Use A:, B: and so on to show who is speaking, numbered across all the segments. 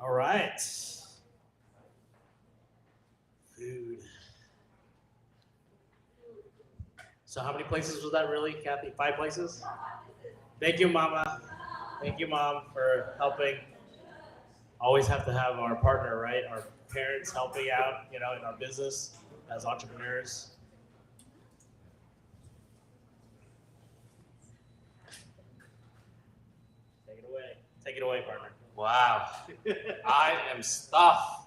A: All right. Food. So how many places was that really, Kathy? 5 places? Thank you, Mama. Thank you, Mom, for helping. Always have to have our partner, right? Our parents helping out, in our business as entrepreneurs. Take it away. Take it away, partner.
B: Wow. I am stuffed.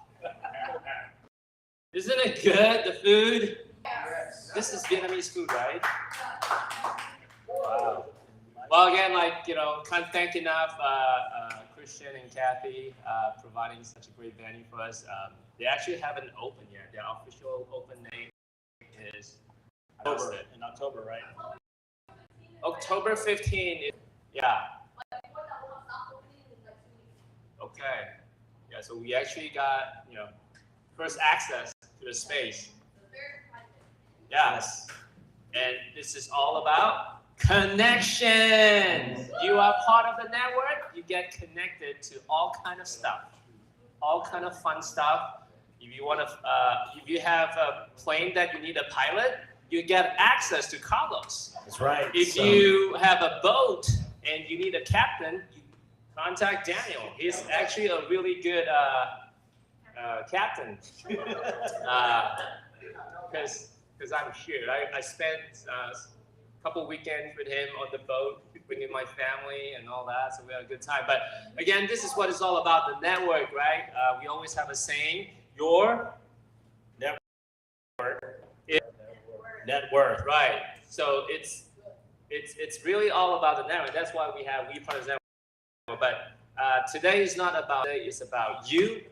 B: Isn't it good, the food? Yes. This is Vietnamese food, right? Wow. Well, again, can't thank enough Christian and Kathy providing such a great venue for us. They actually haven't opened yet. Their official open date is
A: in October, right?
B: October 15th. Yeah. Okay. Yeah, so we actually got, first access to the space. Yes. And this is all about connection. You are part of the network. You get connected to all kind of stuff, all kind of fun stuff. If you want to, if you have a plane that you need a pilot, you get access to Carlos.
A: That's right.
B: If you have a boat and you need a captain, you contact Daniel. He's actually a really good captain. Because I'm sure. I spent a couple weekends with him on the boat, bringing my family and all that, so we had a good time. But again, this is what it's all about, the network, right? We always have a saying, your
A: network is net worth.
B: Right. So it's really all about the network. That's why we part of the network. But today is not about, today is about you.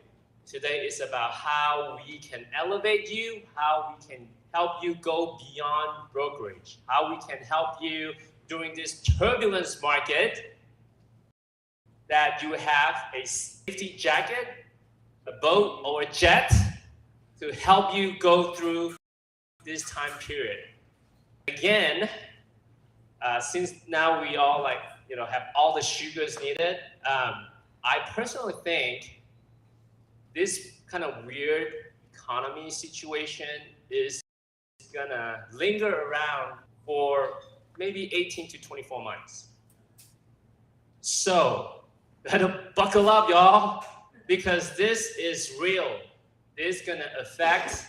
B: Today is about how we can elevate you, how we can help you go beyond brokerage, how we can help you during this turbulence market, that you have a safety jacket, a boat, or a jet to help you go through this time period. Again, since now we all have all the sugars needed, I personally think this kind of weird economy situation is gonna linger around for maybe 18 to 24 months. So, better buckle up, y'all, because this is real. This is gonna affect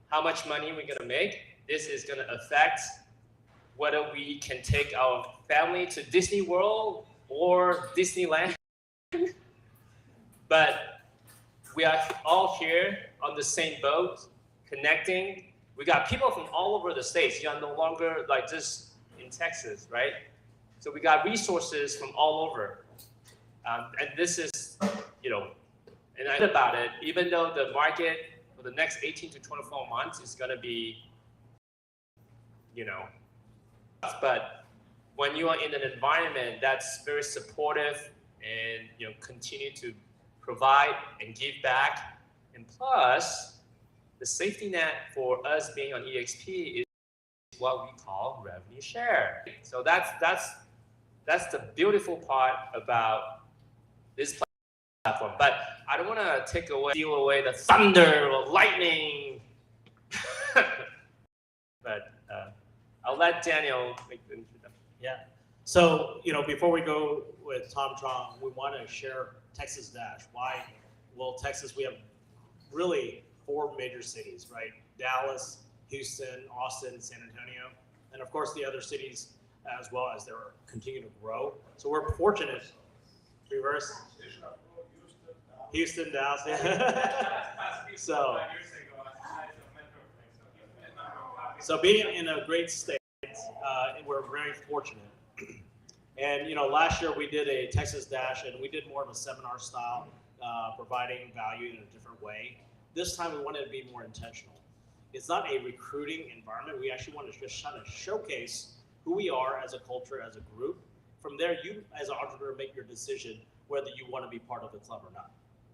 B: how much money we're gonna make. This is gonna affect whether we can take our family to Disney World or Disneyland. But we are all here on the same boat, connecting. We got people from all over the states. You're no longer just in Texas, right? So we got resources from all over. And this is, and I think about it, even though the market for the next 18 to 24 months is gonna be, but when you are in an environment that's very supportive and, continue to provide and give back, and plus, the safety net for us being on EXP is what we call revenue share. So that's the beautiful part about this platform. But I don't want to steal away the thunder or lightning. But I'll let Daniel make the introduction.
A: Yeah. So, before we go with Tom Trong, we want to share Texas Dash. Why? Well, Texas, we have really 4 major cities, right? Dallas, Houston, Austin, San Antonio, and of course the other cities as well as they're continuing to grow. So we're fortunate. Reverse. Houston, Dallas. So being in a great state, we're very fortunate. And last year we did a Texas Dash, and we did more of a seminar style, providing value in a different way. This time we wanted to be more intentional. It's not a recruiting environment. We actually want to just kind of showcase who we are as a culture, as a group. From there, you as an entrepreneur make your decision whether you want to be part of the club or not.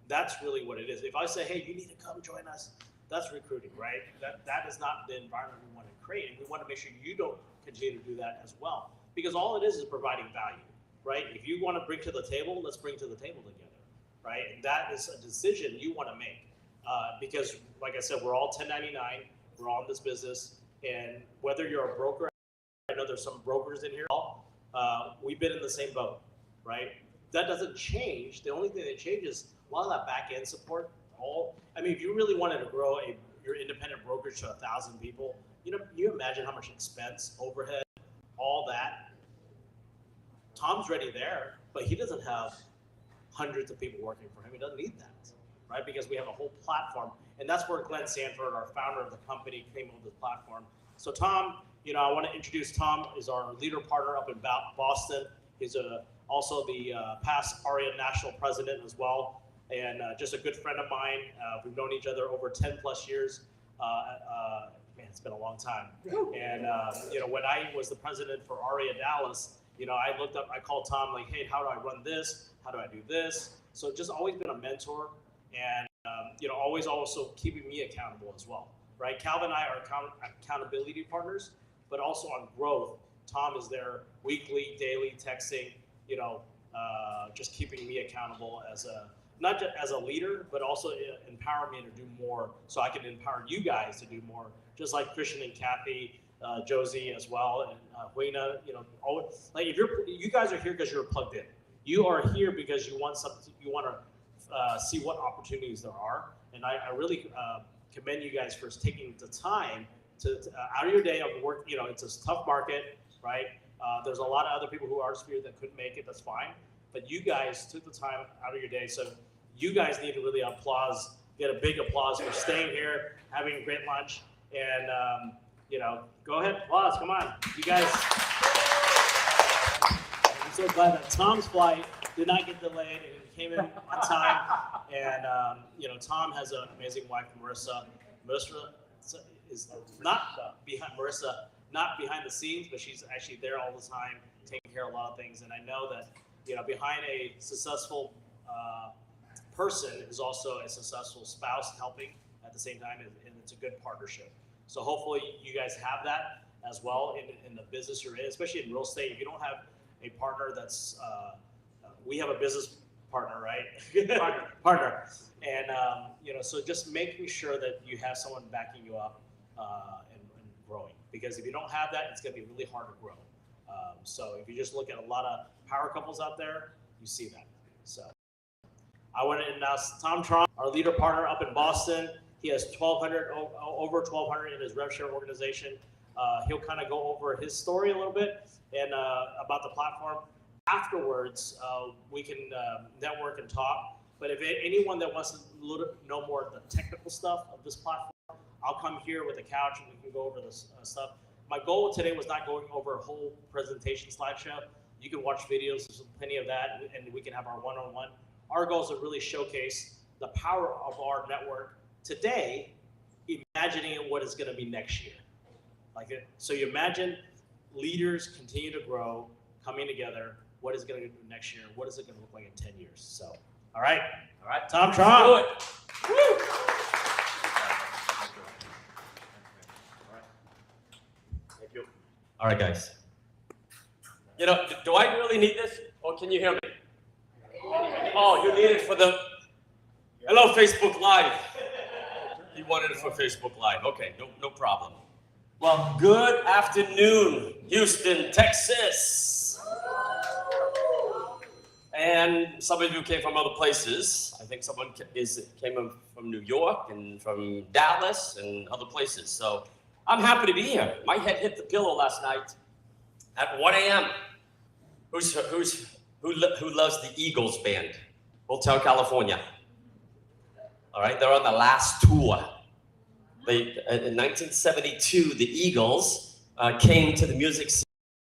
A: That's really what it is. If I say, hey, you need to come join us, that's recruiting, right? That is not the environment we want to create, and we want to make sure you don't continue to do that as well. Because all it is providing value, right? If you want to bring to the table, let's bring to the table together. right? And that is a decision you want to make because, like I said, we're all 1099. We're all in this business, and whether you're a broker, I know there's some brokers in here. We've been in the same boat, right? That doesn't change. The only thing that changes a lot of that back end support. If you really wanted to grow your independent brokerage to 1,000 people, you imagine how much expense, overhead, all that. Tom's already there, but he doesn't have hundreds of people working for him. He doesn't need that, right? Because we have a whole platform, and that's where Glenn Sanford, our founder of the company, came up with this platform. So Tom, I want to introduce Tom is our leader partner up in Boston. He's also the past ARIA national president as well, and just a good friend of mine. We've known each other over 10 plus years. Man, it's been a long time. And when I was the president for ARIA Dallas, I called Tom like, hey, how do I run this? How do I do this? So just always been a mentor, and always also keeping me accountable as well, right? Calvin and I are accountability partners, but also on growth. Tom is there weekly, daily texting, just keeping me accountable as not just as a leader, but also empower me to do more, so I can empower you guys to do more. Just like Christian and Kathy, Josie as well, and Huena. Like if you guys are here because you're plugged in. You are here because you want something. You want to see what opportunities there are, and I really commend you guys for taking the time to out of your day of work. It's a tough market, right? There's a lot of other people who are here that couldn't make it. That's fine. But you guys took the time out of your day. So you guys need to really get a big applause for staying here, having a great lunch. And, go ahead, applause, come on. You guys, I'm so glad that Tom's flight did not get delayed and he came in on time. And, Tom has an amazing wife, Marissa. Marissa is not behind the scenes, but she's actually there all the time, taking care of a lot of things. And I know that, behind a successful person is also a successful spouse helping at the same time, and it's a good partnership. So hopefully you guys have that as well in the business you're in, especially in real estate. If you don't have a partner that's, we have a business partner, right? partner. And, so just making sure that you have someone backing you up and growing. Because if you don't have that, it's going to be really hard to grow. So if you just look at a lot of power couples out there, you see that. So I want to announce Tom Tron, our leader partner up in Boston. He has over 1,200 in his rev share organization. He'll kind of go over his story a little bit and about the platform. Afterwards, we can network and talk. But if anyone that wants to know more of the technical stuff of this platform, I'll come here with a couch and we can go over this stuff. My goal today was not going over a whole presentation slideshow. You can watch videos, there's plenty of that, and we can have our one-on-one. Our goal is to really showcase the power of our network today, imagining what is going to be next year. So you imagine leaders continue to grow, coming together. What is it going to do next year? What is it going to look like in 10 years? So, all right, Tom Tron.
B: Do it. Woo! All right, guys. Do I really need this, or can you hear me? Oh, you need it for the. Hello, Facebook Live. You wanted it for Facebook Live. Okay, no problem. Well, good afternoon, Houston, Texas. And some of you came from other places. I think someone came from New York and from Dallas and other places. So I'm happy to be here. My head hit the pillow last night at 1 a.m. Who loves the Eagles band? Hotel California. All right, they're on the last tour. In 1972, the Eagles came to the music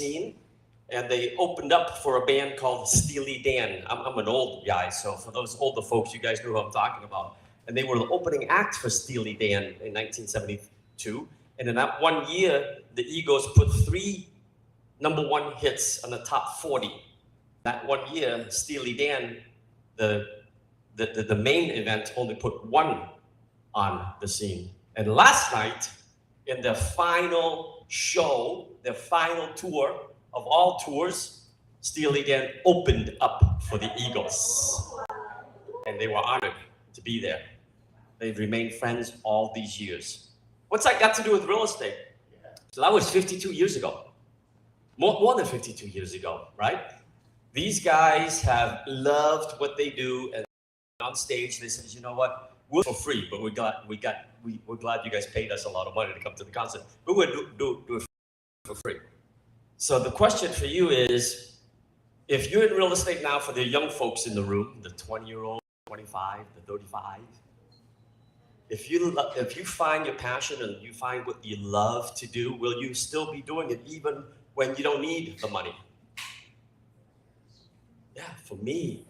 B: scene, and they opened up for a band called Steely Dan. I'm an old guy, so for those older folks, you guys know who I'm talking about. And they were the opening act for Steely Dan in 1972. And in that 1 year, the Eagles put 3 #1 hits on the top 40. That 1 year, Steely Dan, the main event, only put 1 on the scene. And last night, in their final show, their final tour of all tours, Steely Dan opened up for the Eagles.
C: and they were honored to be there. They've remained friends all these years. What's that got to do with real estate? So that was 52 years ago. More than 52 years ago, right? These guys have loved what they do, and on stage they said, you know what, we're for free, but we're glad you guys paid us a lot of money to come to the concert. But we'll do it for free. So the question for you is, if you're in real estate now, for the young folks in the room, the 20-year-old, 25, the 35, if you find your passion and you find what you love to do, will you still be doing it even when you don't need the money? Yeah, for me,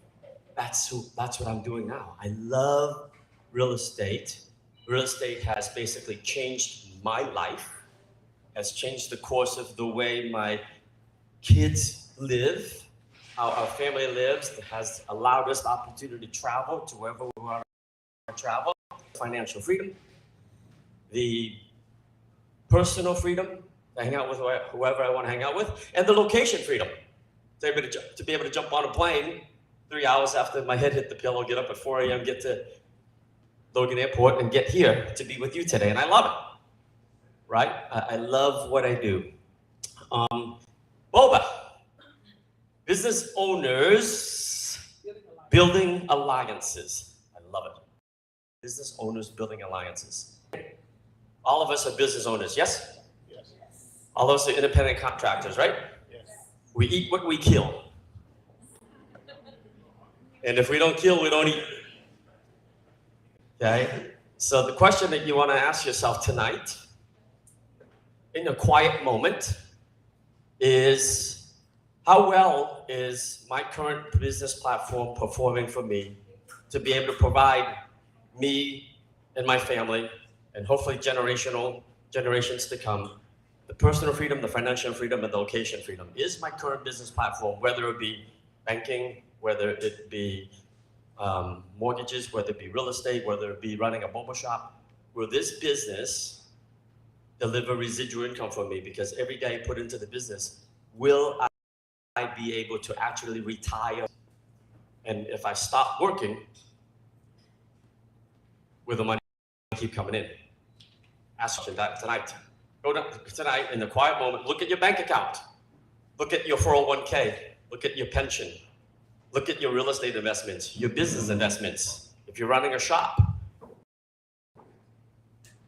C: that's what I'm doing now. I love real estate. Real estate has basically changed my life, has changed the course of the way my kids live, how our family lives. It has allowed us the opportunity to travel to wherever we want to travel. Financial freedom, the personal freedom to hang out with whoever I want to hang out with, and the location freedom to be able to jump on a plane 3 hours after my head hit the pillow, get up at 4 a.m., get to Logan Airport, and get here to be with you today. And I love it, right? I love what I do. Boba, business owners building alliances. I love it. Business owners building alliances. All of us are business owners, yes? Yes. All of us are independent contractors, right? Yes. We eat what we kill. And if we don't kill, we don't eat. Okay? So the question that you want to ask yourself tonight, in a quiet moment, is how well is my current business platform performing for me to be able to provide me and my family, and hopefully generations to come, the personal freedom, the financial freedom, and the location freedom. Is my current business platform, whether it be banking, whether it be mortgages, whether it be real estate, whether it be running a mobile shop, will this business deliver residual income for me? Because every day I put into the business, will I be able to actually retire? And if I stop working, will the money keep coming in? Ask that tonight. Go to tonight in the quiet moment, look at your bank account. Look at your 401k. Look at your pension. Look at your real estate investments, your business investments. If you're running a shop,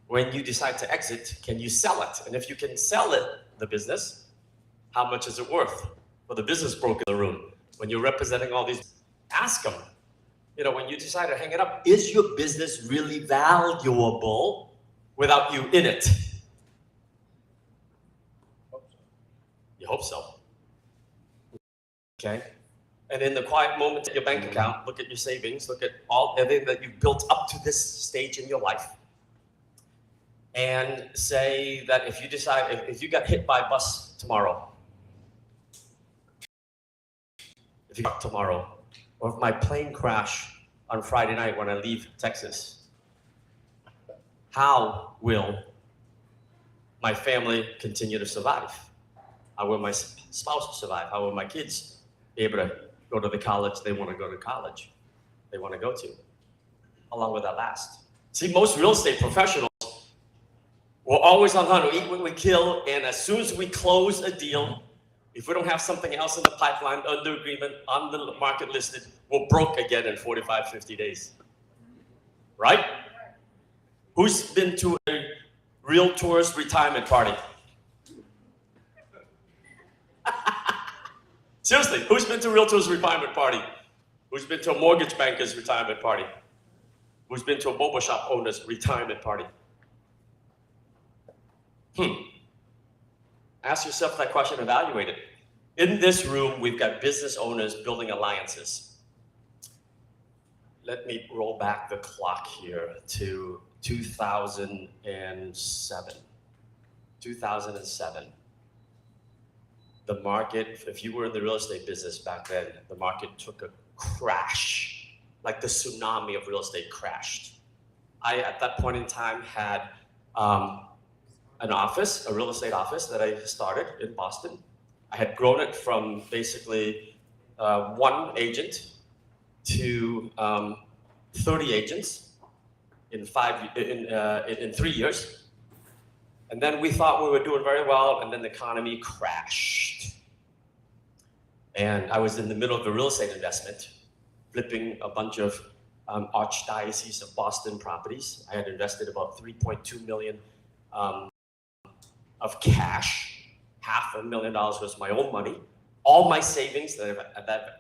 C: when you decide to exit, can you sell it? And if you can sell it, the business, how much is it worth? For the business broker in the room, when you're representing all these, ask them, you know, when you decide to hang it up, is your business really valuable without you in it? You hope so. Okay. And in the quiet moment at your bank account, look at your savings, look at everything that you've built up to this stage in your life. And say that if you decide, if you got hit by a bus tomorrow, if you got tomorrow, or if my plane crash on Friday night when I leave Texas, how will my family continue to survive? How will my spouse survive? How will my kids be able to go to the college they want to go to college, they want to go to? How long will that last? See, most real estate professionals, we're always on hunt. We eat what we kill, and as soon as we close a deal, if we don't have something else in the pipeline, under agreement, on the market listed, we're broke again in 45, 50 days. Right? Who's been to a realtor's retirement party? Seriously, who's been to a realtor's retirement party? Who's been to a mortgage banker's retirement party? Who's been to a mobile shop owner's retirement party? Ask yourself that question, evaluate it. In this room, we've got business owners building alliances. Let me roll back the clock here to 2007. 2007. The market, if you were in the real estate business back then, the market took a crash, like the tsunami of real estate crashed. I, at that point in time, had an office, a real estate office that I started in Boston. I had grown it from basically one agent to 30 agents in 3 years. And then we thought we were doing very well, and then the economy crashed. And I was in the middle of a real estate investment, flipping a bunch of Archdiocese of Boston properties. I had invested about $3.2 million of cash. $500,000 was my own money. All my savings that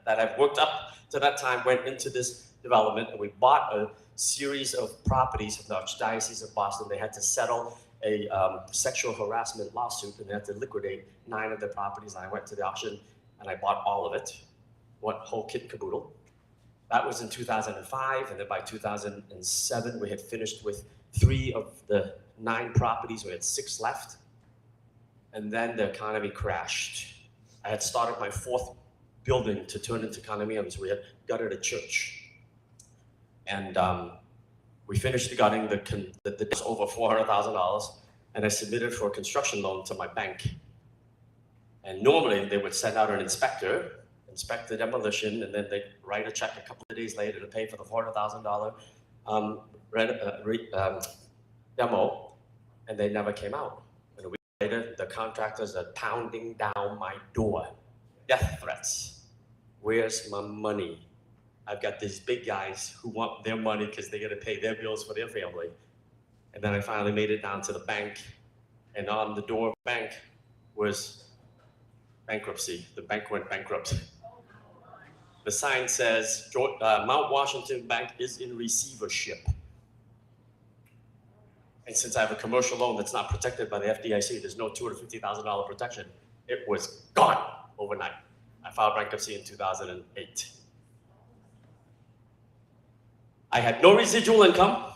C: I've worked up to that time went into this development, and we bought a series of properties of the Archdiocese of Boston. They had to settle a sexual harassment lawsuit, and they had to liquidate 9 of the properties. And I went to the auction, and I bought all of it, whole kit and caboodle. That was in 2005, and then by 2007, we had finished with 3 of the 9 properties. We had 6 left, and then the economy crashed. I had started my 4th building to turn into condominiums. We had gutted a church, and we finished the gutting. The was over $400,000, and I submitted for a construction loan to my bank. And normally they would send out an inspector, inspect the demolition, and then they'd write a check a couple of days later to pay for the $400,000 demo, and they never came out. And a week later, the contractors are pounding down my door, death threats. Where's my money? I've got these big guys who want their money because they got to pay their bills for their family. And then I finally made it down to the bank, and on the door of the bank was bankruptcy. The bank went bankrupt. The sign says, Mount Washington Bank is in receivership. And since I have a commercial loan that's not protected by the FDIC, there's no $250,000 protection. It was gone overnight. I filed bankruptcy in 2008. I had no residual income.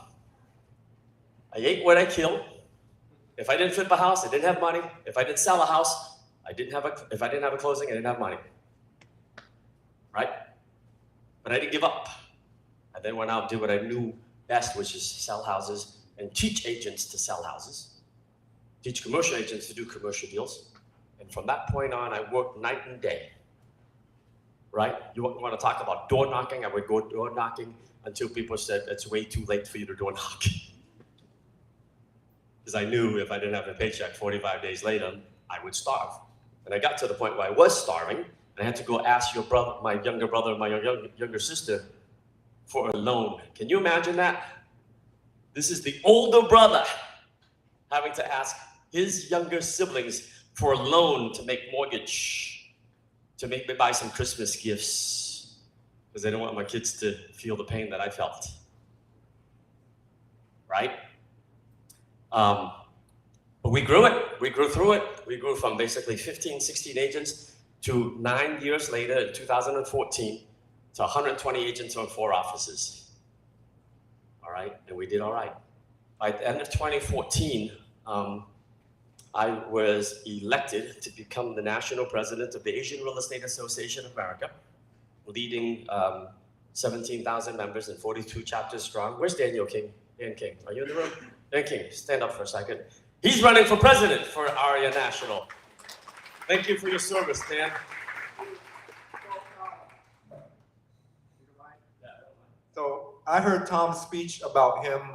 C: I ate what I killed. If I didn't flip a house, I didn't have money. If I didn't sell a house, if I didn't have a closing, I didn't have money. Right? But I didn't give up. I then went out and did what I knew best, which is sell houses and teach agents to sell houses. Teach commercial agents to do commercial deals. And from that point on, I worked night and day. Right? You want to talk about door knocking? I would go door knocking until people said, it's way too late for you to door knock. Because I knew if I didn't have a paycheck 45 days later, I would starve. And I got to the point where I was starving, and I had to go ask my younger brother, and my younger sister for a loan. Can you imagine that? This is the older brother having to ask his younger siblings for a loan to make mortgage, to make me buy some Christmas gifts, because I didn't want my kids to feel the pain that I felt. Right? But we grew it. We grew through it. We grew from basically 15, 16 agents to 9 years later in 2014 to 120 agents on 4 offices. All right, and we did all right. By the end of 2014, I was elected to become the national president of the Asian Real Estate Association of America, leading 17,000 members and 42 chapters strong. Where's Daniel King? Dan King, are you in the room? Dan King, stand up for a second. He's running for president for ARIA National. Thank you for your service, Dan.
D: So I heard Tom's speech about him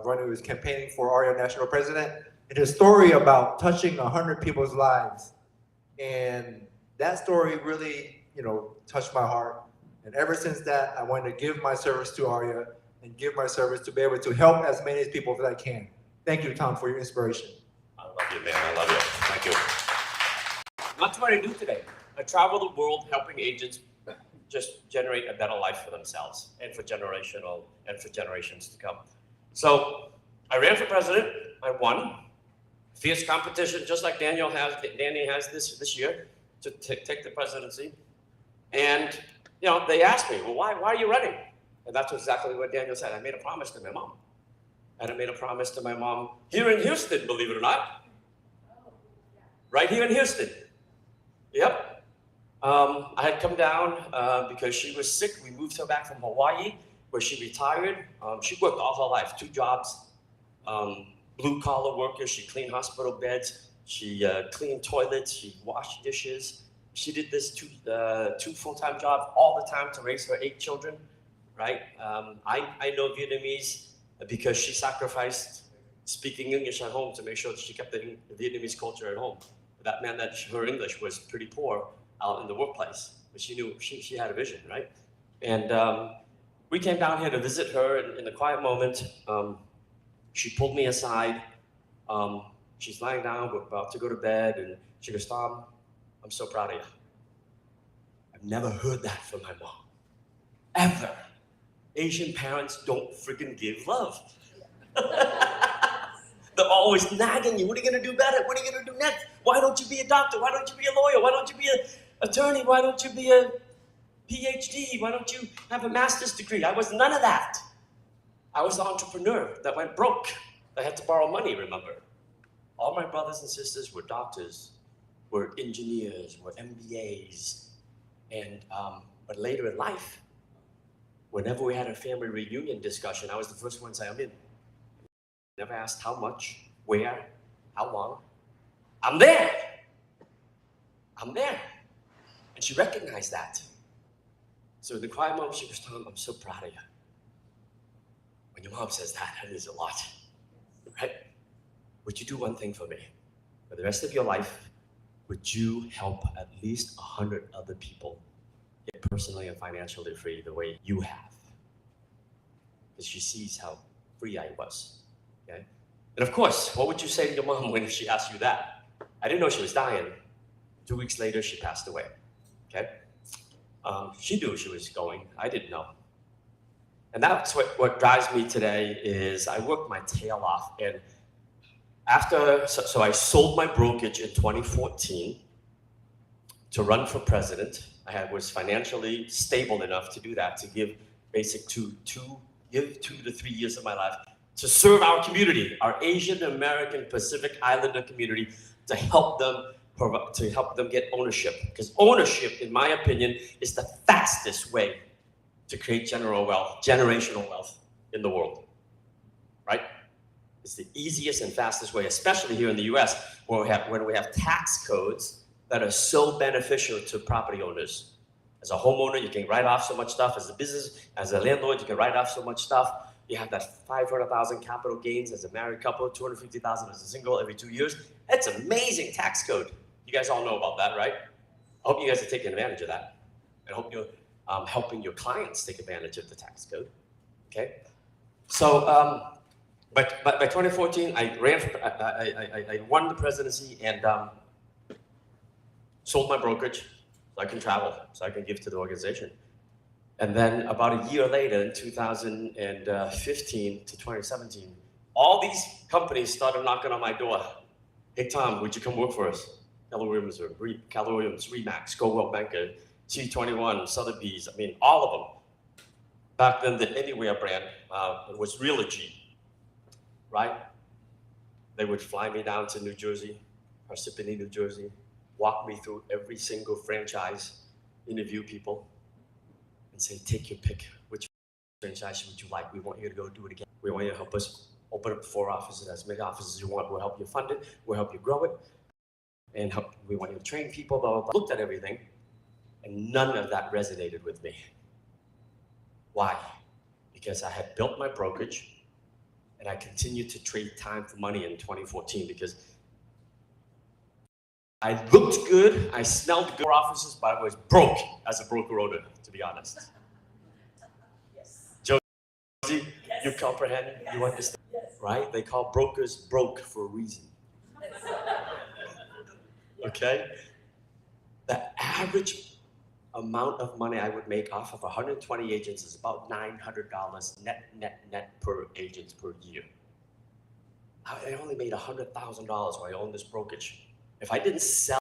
D: when he was campaigning for ARIA National President, and his story about touching 100 people's lives. And that story really, touched my heart. And ever since that, I wanted to give my service to ARIA and give my service to be able to help as many people as I can. Thank you, Tom, for your inspiration.
C: I love you, man. I love you. Thank you. That's what I do today. I travel the world helping agents just generate a better life for themselves and for generations to come. So I ran for president. I won. Fierce competition, just like Danny has this year to take the presidency. And they asked me, well, why are you running? And that's exactly what Daniel said. I made a promise to my mom. And I made a promise to my mom here in Houston, believe it or not. Right here in Houston. Yep. I had come down because she was sick. We moved her back from Hawaii, where she retired. She worked all her life, 2 jobs. Blue-collar worker. She cleaned hospital beds. She cleaned toilets. She washed dishes. She did this 2 full-time jobs all the time to raise her 8 children. right? I know Vietnamese because she sacrificed speaking English at home to make sure that she kept the Vietnamese culture at home. That meant that her English was pretty poor out in the workplace, but she knew she had a vision, right? And we came down here to visit her in a quiet moment. She pulled me aside. She's lying down, we're about to go to bed, and she goes, "Tom, I'm so proud of you. I've never heard that from my mom, ever. Asian parents don't freaking give love." They're always nagging you. What are you going to do better? What are you going to do next? Why don't you be a doctor? Why don't you be a lawyer? Why don't you be an attorney? Why don't you be a PhD? Why don't you have a master's degree? I was none of that. I was the entrepreneur that went broke. I had to borrow money, remember? All my brothers and sisters were doctors, were engineers, were MBAs. And, but later in life, whenever we had a family reunion discussion, I was the first one to say, "I'm in." Never asked how much, where, how long. I'm there. I'm there. And she recognized that. So in the quiet moment, she goes, "Tom, I'm so proud of you." When your mom says that, that means a lot, right? Would you do one thing for me? For the rest of your life, would you help at least 100 other people get personally and financially free the way you have? Because she sees how free I was. Okay? And of course, what would you say to your mom when she asked you that? I didn't know she was dying. 2 weeks later, she passed away. Okay? She knew she was going. I didn't know. And that's what drives me today is I worked my tail off. And so I sold my brokerage in 2014 to run for president. I was financially stable enough to do that, to give basic two to 3 years of my life to serve our community, our Asian American Pacific Islander community, to help them get ownership. Because ownership, in my opinion, is the fastest way to create generational wealth in the world, right? It's the easiest and fastest way, especially here in the US, when we have tax codes that are so beneficial to property owners. As a homeowner, you can write off so much stuff. As a business, as a landlord, you can write off so much stuff. You have that 500,000 capital gains as a married couple, 250,000 as a single every 2 years. That's an amazing tax code. You guys all know about that, right? I hope you guys are taking advantage of that. I hope you're helping your clients take advantage of the tax code. Okay? So, but by 2014, I won the presidency and sold my brokerage so I can travel, so I can give to the organization. And then about a year later, in 2015 to 2017, all these companies started knocking on my door. "Hey, Tom, would you come work for us?" Keller Williams, Remax, Goldwell Banker, T21, Sotheby's, I mean, all of them. Back then, the Anywhere brand was Realogy, right? They would fly me down to New Jersey, Parsippany, New Jersey, walk me through every single franchise, interview people, and say, "Take your pick. Which franchise would you like? We want you to go do it again. We want you to help us open up 4 offices, as many offices as you want. We'll help you fund it. We'll help you grow it. And we want you to train people, blah, blah, blah." Looked at everything, and none of that resonated with me. Why? Because I had built my brokerage, and I continued to trade time for money in 2014 because I looked good, I smelled good offices, but I was broke as a broker owner, to be honest. Yes. Josie, yes. You comprehend? Yes. You understand? Yes. Right? They call brokers broke for a reason. Okay? The average amount of money I would make off of 120 agents is about $900 net per agent per year. I only made $100,000 while I owned this brokerage. If I didn't sell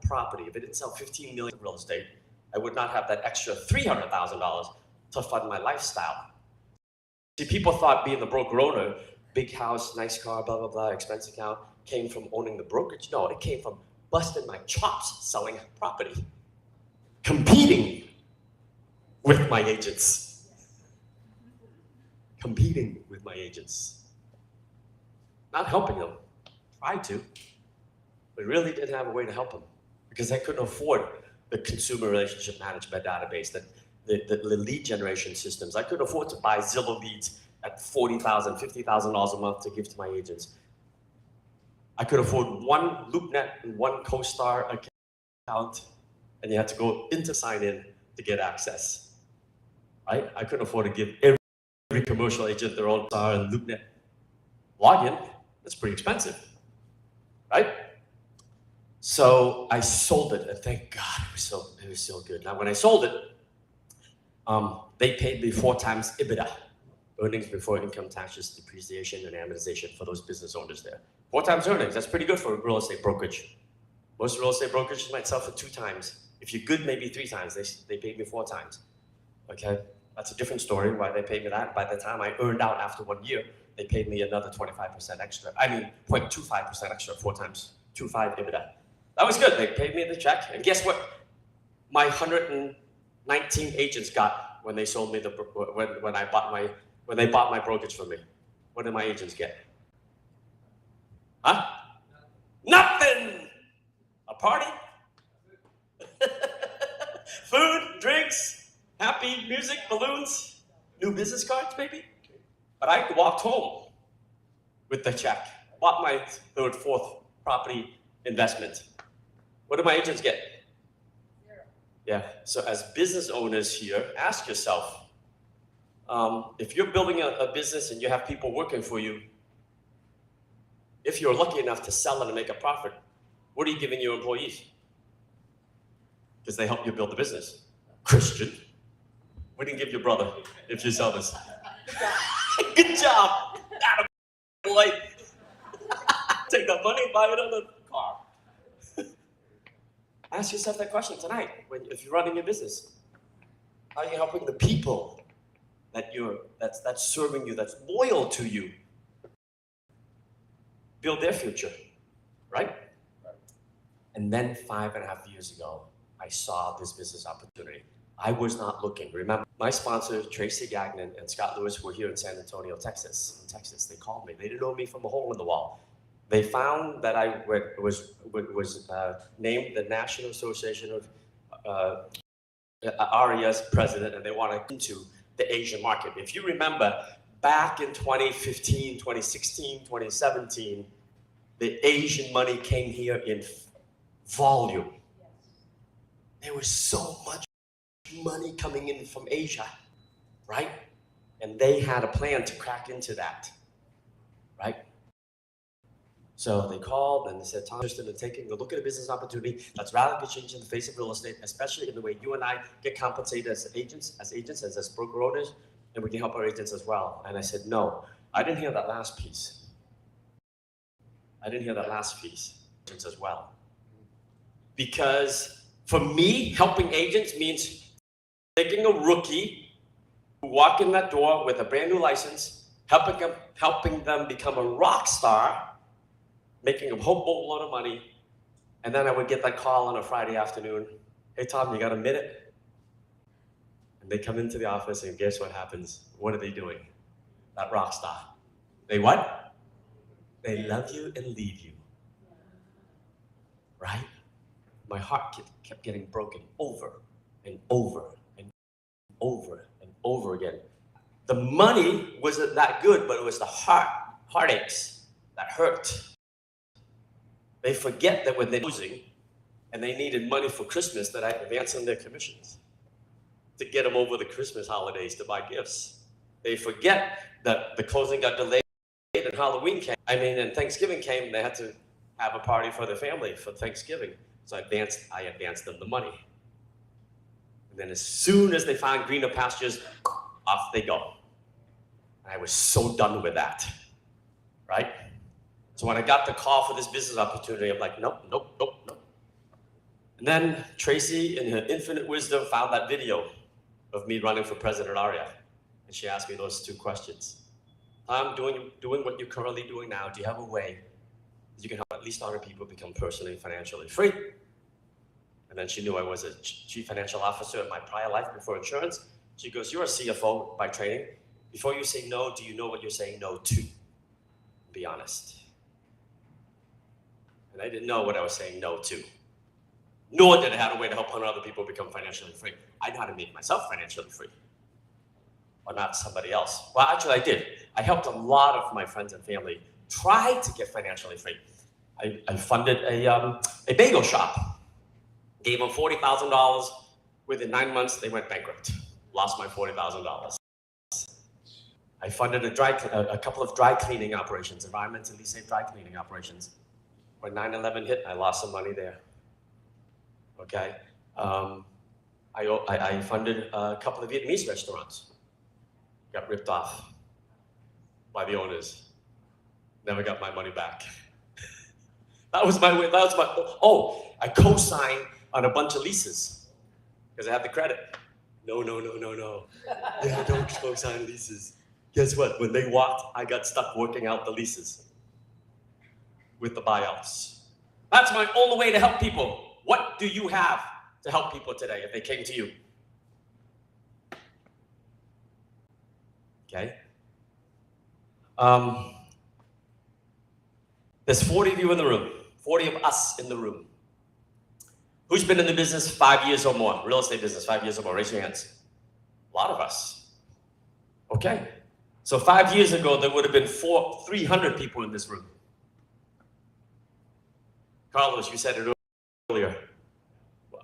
C: property, if I didn't sell 15 million in real estate, I would not have that extra $300,000 to fund my lifestyle. See, people thought being the broker owner, big house, nice car, blah, blah, blah, expense account, came from owning the brokerage. No, it came from busting my chops selling property, competing with my agents. Competing with my agents. Not helping them. Tried to. But really didn't have a way to help them because I couldn't afford the consumer relationship management database, the lead generation systems. I couldn't afford to buy Zillow leads at $40,000, $50,000 a month to give to my agents. I could afford one LoopNet and one CoStar account, and you had to go in to sign in to get access, right? I couldn't afford to give every commercial agent their own CoStar and LoopNet login. That's pretty expensive, right? So I sold it, and thank God it was so good. Now, when I sold it, they paid me 4 times EBITDA, earnings before income taxes, depreciation, and amortization for those business owners there. 4 times earnings, that's pretty good for a real estate brokerage. Most real estate brokerages might sell for 2 times. If you're good, maybe 3 times. They paid me 4 times, okay? That's a different story, why they paid me that. By the time I earned out after 1 year, they paid me another 25% extra. 0.25% extra, 4 times 2.5 EBITDA. That was good, they paid me the check. And guess what my 119 agents got when they sold me when they bought my brokerage from me? What did my agents get? Huh? Nothing! A party? Food, drinks, happy music, balloons, new business cards maybe? But I walked home with the check, bought my 3rd, 4th property investment. What do my agents get? 0. Yeah, so as business owners here, ask yourself, if you're building a business and you have people working for you, if you're lucky enough to sell it and make a profit, what are you giving your employees? Because they help you build the business. Christian, what do you give your brother if you sell this? Good job. Boy. Take that money and buy another car. Ask yourself that question tonight if you're running your business. How are you helping the people that's serving you, that's loyal to you, build their future, right? And then 5.5 years ago, I saw this business opportunity. I was not looking. Remember, my sponsor, Tracy Gagnon and Scott Lewis, were here in San Antonio, Texas. They called me. They didn't know me from a hole in the wall. They found that I was named the National Association of ARIA's president, and they wanted into the Asian market. If you remember, back in 2015, 2016, 2017, the Asian money came here in volume. There was so much money coming in from Asia, right? And they had a plan to crack into that, right? So they called and they said, Tom, interested in taking a look at a business opportunity that's radically changing the face of real estate, especially in the way you and I get compensated as agents, as broker owners, and we can help our agents as well. And I said, no, I didn't hear that last piece. Agents as well. Because for me, helping agents means taking a rookie who walk in that door with a brand new license, helping them become a rock star, making a whole boatload of money, and then I would get that call on a Friday afternoon. Hey, Tom, you got a minute? And they come into the office, and guess what happens? What are they doing? That rock star. They what? They love you and leave you. Right? My heart kept getting broken over and over and over and over again. The money wasn't that good, but it was the heartaches that hurt. They forget that when they're losing and they needed money for Christmas, that I advanced on their commissions to get them over the Christmas holidays to buy gifts. They forget that the closing got delayed and Halloween came. And Thanksgiving came, and they had to have a party for their family for Thanksgiving. So I advanced them the money. And then as soon as they find greener pastures, off they go. And I was so done with that, right? So when I got the call for this business opportunity, I'm like, nope. And then Tracy, in her infinite wisdom, found that video of me running for president at ARIA. And she asked me those 2 questions. I'm doing what you're currently doing now. Do you have a way that you can help at least 100 people become personally and financially free? And then she knew I was a chief financial officer in my prior life before insurance. She goes, you're a CFO by training. Before you say no, do you know what you're saying no to? Be honest. And I didn't know what I was saying no to. nor did I have a way to help 100 other people become financially free. I know how to make myself financially free, or not somebody else. Well, actually, I did. I helped a lot of my friends and family try to get financially free. I funded a bagel shop, gave them $40,000. Within 9 months, they went bankrupt. Lost my $40,000. I funded a couple of dry cleaning operations, environmentally safe dry cleaning operations. When 9/11 hit, I lost some money there. Okay, I funded a couple of Vietnamese restaurants. Got ripped off by the owners. Never got my money back. That was my way. I co-signed on a bunch of leases because I had the credit. No. Yeah, don't co-sign leases. Guess what? When they walked, I got stuck working out the leases with the buyouts. That's my only way to help people. What do you have to help people today if they came to you? Okay. There's 40 of you in the room, 40 of us in the room. Who's been in the business 5 years or more? Real estate business, 5 years or more, raise your hands. A lot of us. Okay. So 5 years ago, there would have been 300 people in this room. Carlos, you said it earlier.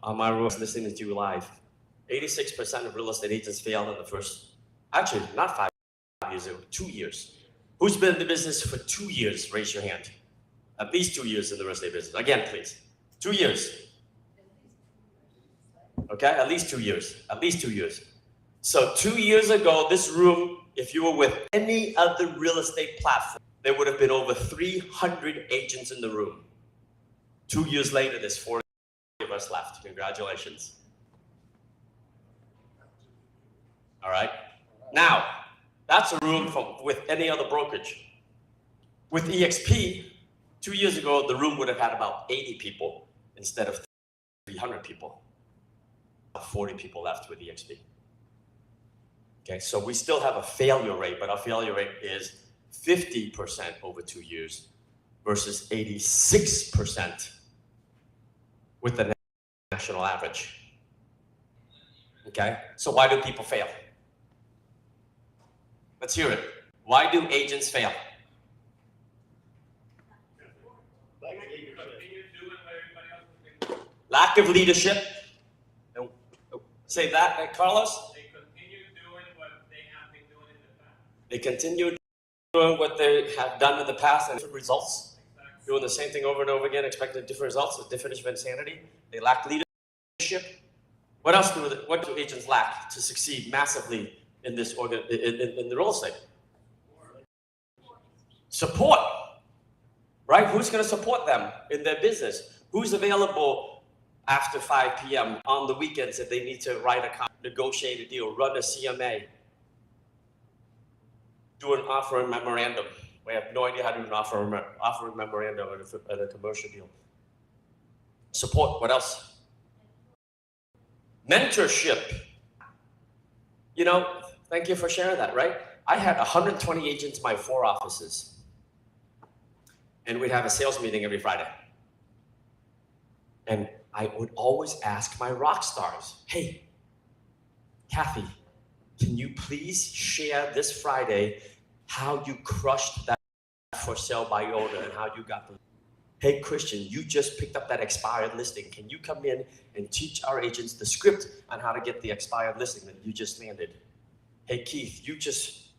C: I was listening to you live. 86% of real estate agents failed in the first, actually not 5 years ago, 2 years. Who's been in the business for 2 years? Raise your hand. At least 2 years in the real estate business. Again, please. 2 years. Okay, at least 2 years. At least 2 years. So 2 years ago, this room, if you were with any other real estate platform, there would have been over 300 agents in the room. 2 years later, there's 40 of us left. Congratulations. All right. Now, that's a room with any other brokerage. With EXP, 2 years ago, the room would have had about 80 people instead of 300 people. 40 people left with EXP. Okay, so we still have a failure rate, but our failure rate is 50% over 2 years versus 86% with the national average. Okay, so why do people fail? Let's hear it. Why do agents fail? Lack of leadership. Say that, Carlos?
E: They continue doing what they have been doing in the past.
C: They continue doing what they have done in the past and different results.
E: Exactly.
C: Doing the same thing over and over again, expecting different results, a definition of insanity. They lack leadership. What else what do agents lack to succeed massively in this in the real estate? Support. Right? Who's going to support them in their business? Who's available after 5 p.m. on the weekends if they need to write a contract, negotiate a deal, run a CMA, do an offering memorandum? We have no idea how to do an offering memorandum at a commercial deal. Support. What else? Mentorship. You know, thank you for sharing that, right? I had 120 agents in my 4 offices. And we'd have a sales meeting every Friday. And I would always ask my rock stars, hey, Kathy, can you please share this Friday how you crushed that for sale by owner and how you got the... Hey, Christian, you just picked up that expired listing. Can you come in and teach our agents the script on how to get the expired listing that you just landed? Hey, Keith, you just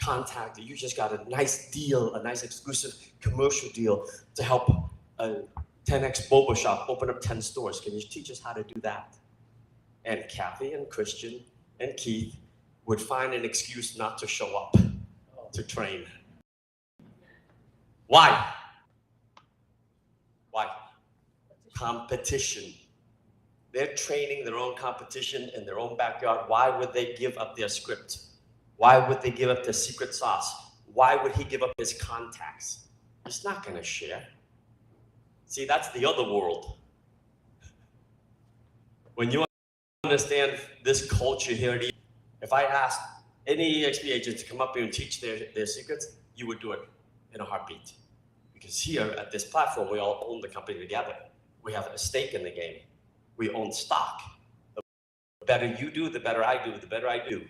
C: contacted, you just got a nice deal, a nice exclusive commercial deal to help a 10X boba shop open up 10 stores. Can you teach us how to do that? And Kathy and Christian and Keith would find an excuse not to show up to train. Why? Why? Competition. They're training their own competition in their own backyard. Why would they give up their script? Why would they give up their secret sauce? Why would he give up his contacts? He's not going to share. See, that's the other world. When you understand this culture here, if I asked any EXP agent to come up here and teach their secrets, you would do it in a heartbeat. Because here at this platform, we all own the company together. we have a stake in the game. We own stock. The better you do, the better I do, the better I do.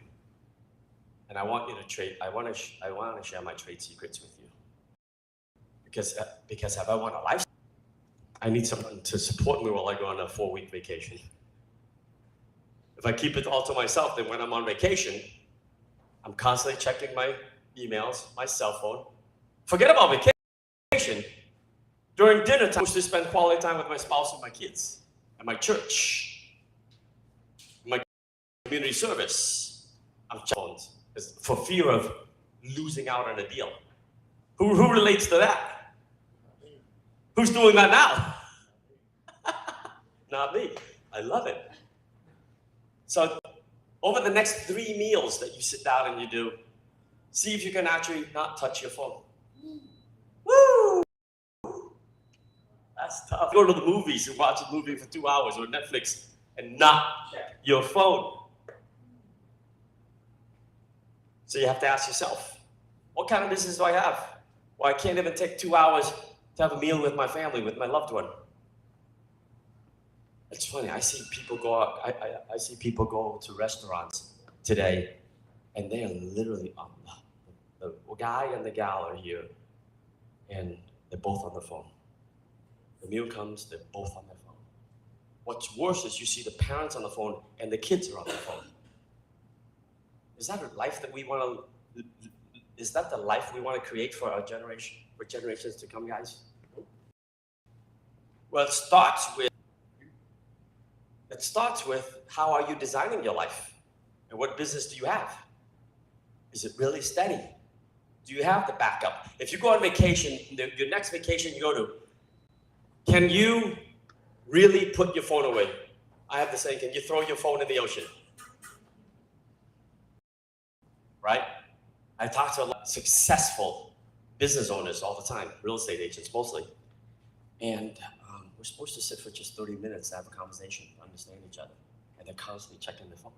C: And I want you to trade, I want to share my trade secrets with you. Because if I want a lifestyle, I need someone to support me while I go on a 4-week vacation. If I keep it all to myself, then when I'm on vacation, I'm constantly checking my emails, my cell phone. Forget about vacation. During dinner time, I wish to spend quality time with my spouse and my kids, and my church, my community service. I'm checking for fear of losing out on a deal. Who relates to that? Who's doing that now? Not me. I love it. So over the next 3 meals that you sit down and you do, see if you can actually not touch your phone. Woo! That's tough. Go to the movies and watch a movie for 2 hours or Netflix and not check your phone. So you have to ask yourself, what kind of business do I have? Well, I can't even take 2 hours to have a meal with my family, with my loved one. It's funny, I see people go out, I see people go to restaurants today, and they are literally on the guy and the gal are here, and they're both on the phone. The meal comes, they're both on their phone. What's worse is you see the parents on the phone and the kids are on the phone. Is that a life that we want to? Is that the life we want to create for our generation, for generations to come, guys? Well, it starts with how are you designing your life, and what business do you have? Is it really steady? Do you have the backup? If you go on vacation, your next vacation you go to, can you really put your phone away? I have the saying, can you throw your phone in the ocean? Right? I talk to a lot of successful business owners all the time, real estate agents mostly. And we're supposed to sit for just 30 minutes to have a conversation, understand each other. And they're constantly checking their phone.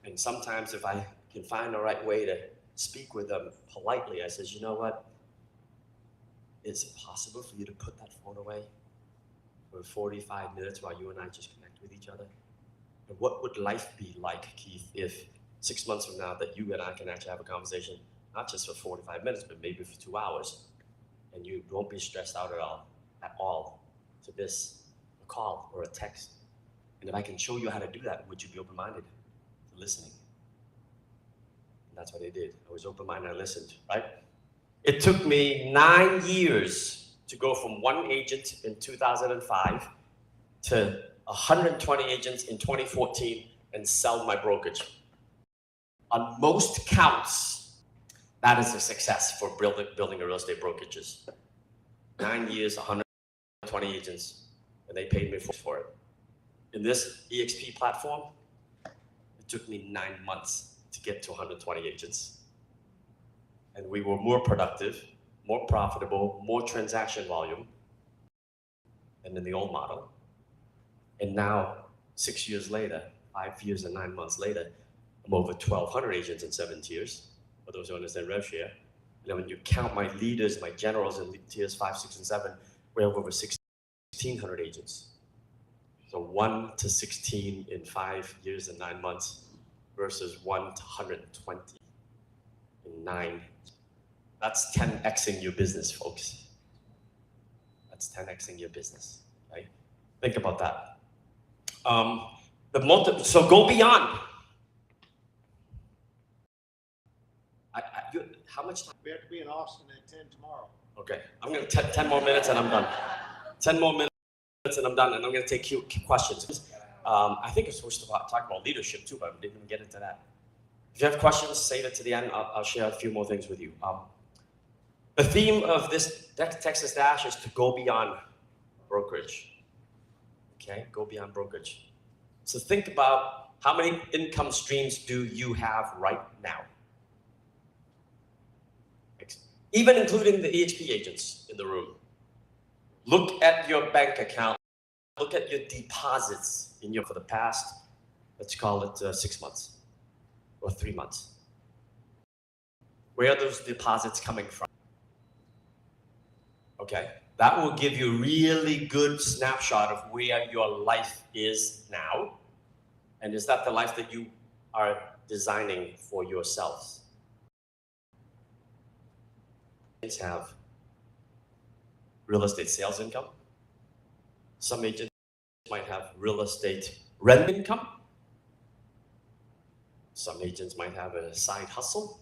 C: And sometimes if I can find the right way to speak with them politely, I says, you know what? Is it possible for you to put that phone away for 45 minutes while you and I just connect with each other? And what would life be like, Keith, if 6 months from now that you and I can actually have a conversation, not just for 45 minutes, but maybe for 2 hours, and you won't be stressed out at all to miss a call or a text? And if I can show you how to do that, would you be open-minded to listening? And that's what I did. I was open-minded and I listened, right? It took me 9 years to go from 1 agent in 2005 to 120 agents in 2014 and sell my brokerage. On most counts, that is a success for building a real estate brokerages. 9 years, 120 agents, and they paid me for it. In this EXP platform, it took me 9 months to get to 120 agents. And we were more productive, more profitable, more transaction volume than in the old model. And now, 6 years later, 5 years and 9 months later, I'm over 1,200 agents in 7 tiers, for those who understand rev share. And then when you count my leaders, my generals in tiers 5, 6, and 7, we have over 1,600 agents. So 1 to 16 in 5 years and 9 months versus 1 to 120 in 9. That's 10xing your business, folks. That's 10xing your business, right? Think about that. So go beyond. How much time?
F: We have to be in Austin at 10 tomorrow.
C: Okay, I'm gonna 10 more minutes and I'm done. 10 more minutes and I'm done, and I'm gonna take questions. I think we're supposed to talk about leadership too, but we didn't even get into that. If you have questions, save it to the end. I'll share a few more things with you. The theme of this Texas Dash is to go beyond brokerage. Okay, go beyond brokerage. So think about how many income streams do you have right now? Even including the EXP agents in the room. Look at your bank account. Look at your deposits for the past, let's call it 6 months or 3 months. Where are those deposits coming from? Okay, That will give you a really good snapshot of where your life is now. And is that the life that you are designing for yourselves? Agents have real estate sales income. Some agents might have real estate rent income. Some agents might have a side hustle.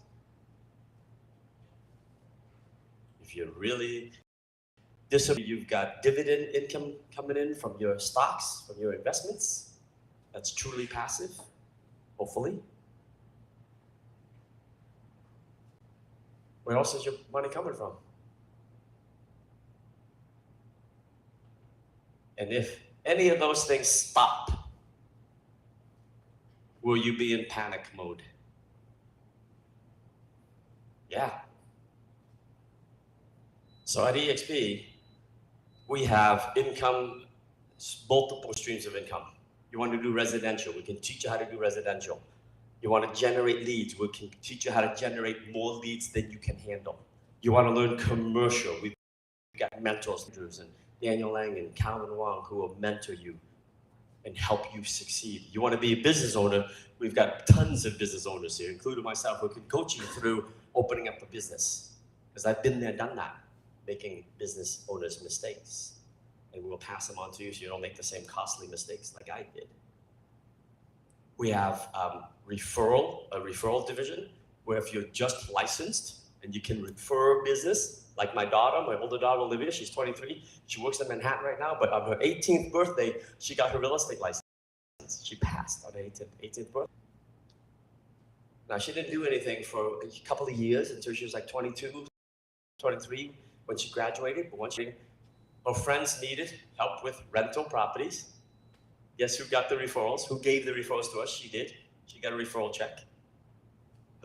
C: If you're really disciplined, you've got dividend income coming in from your stocks, from your investments. That's truly passive, hopefully. Where else is your money coming from? And if any of those things stop, will you be in panic mode? Yeah. So at EXP, we have income, multiple streams of income. You want to do residential, we can teach you how to do residential. You want to generate leads, we can teach you how to generate more leads than you can handle. You want to learn commercial, we've got mentors, and Daniel Lang and Calvin Wong, who will mentor you and help you succeed. You want to be a business owner, we've got tons of business owners here, including myself, who can coach you through opening up a business. Because I've been there, done that, making business owners mistakes. And we'll pass them on to you so you don't make the same costly mistakes like I did. We have a referral division, where if you're just licensed and you can refer business, like my daughter, my older daughter Olivia, she's 23, she works in Manhattan right now, but on her 18th birthday, she got her real estate license. She passed on her 18th birthday. Now, she didn't do anything for a couple of years until she was like 22, 23, when she graduated, but once her friends needed help with rental properties. Guess who got the referrals? Who gave the referrals to us? She did. She got a referral check.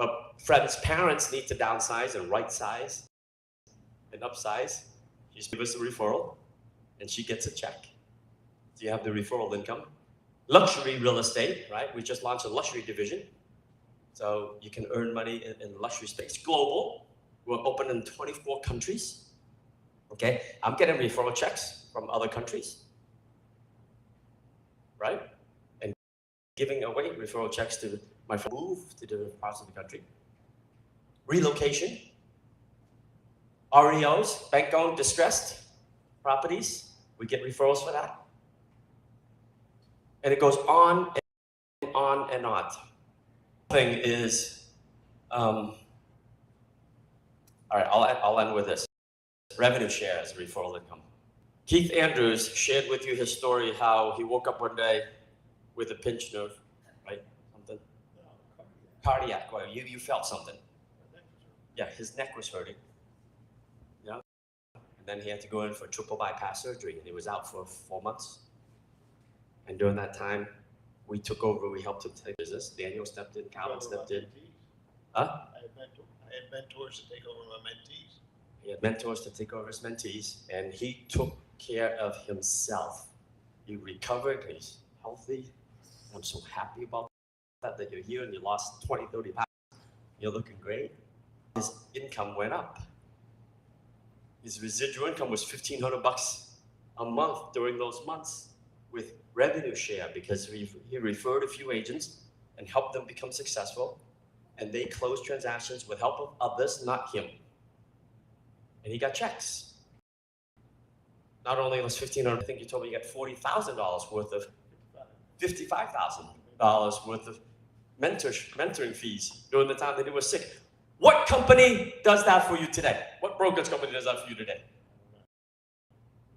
C: Her friends' parents need to downsize and right size and upsize. She just gives us a referral and she gets a check. So you have the referral income. Luxury real estate, right? We just launched a luxury division. So you can earn money in luxury space. Global. We're open in 24 countries. Okay, I'm getting referral checks from other countries, right? And giving away referral checks to my friends who move to different parts of the country. Relocation, REOs, bank-owned distressed properties, we get referrals for that. And it goes on and on and on. Thing is, all right, I'll end with this. Revenue share as referral income. Keith Andrews shared with you his story, how he woke up one day with a pinched nerve, right? Something. Cardiac, well, you felt something. Yeah, his neck was hurting. Yeah. And then he had to go in for triple bypass surgery, and he was out for 4 months. And during that time, we took over, we helped him take business. Daniel stepped in, Calvin stepped in. Huh?
F: I had mentors to take over my mentees.
C: He had mentors to take over his mentees, and he took care of himself. He recovered, he's healthy. I'm so happy about that you're here and you lost 20, 30 pounds. You're looking great. His income went up. His residual income was $1,500 a month during those months with revenue share, because he referred a few agents and helped them become successful, and they closed transactions with help of others, not him. And he got checks. Not only was $1,500, I think you told me you got $40,000 worth of, $55,000 worth of mentoring fees during the time that he was sick. What company does that for you today? What brokerage company does that for you today?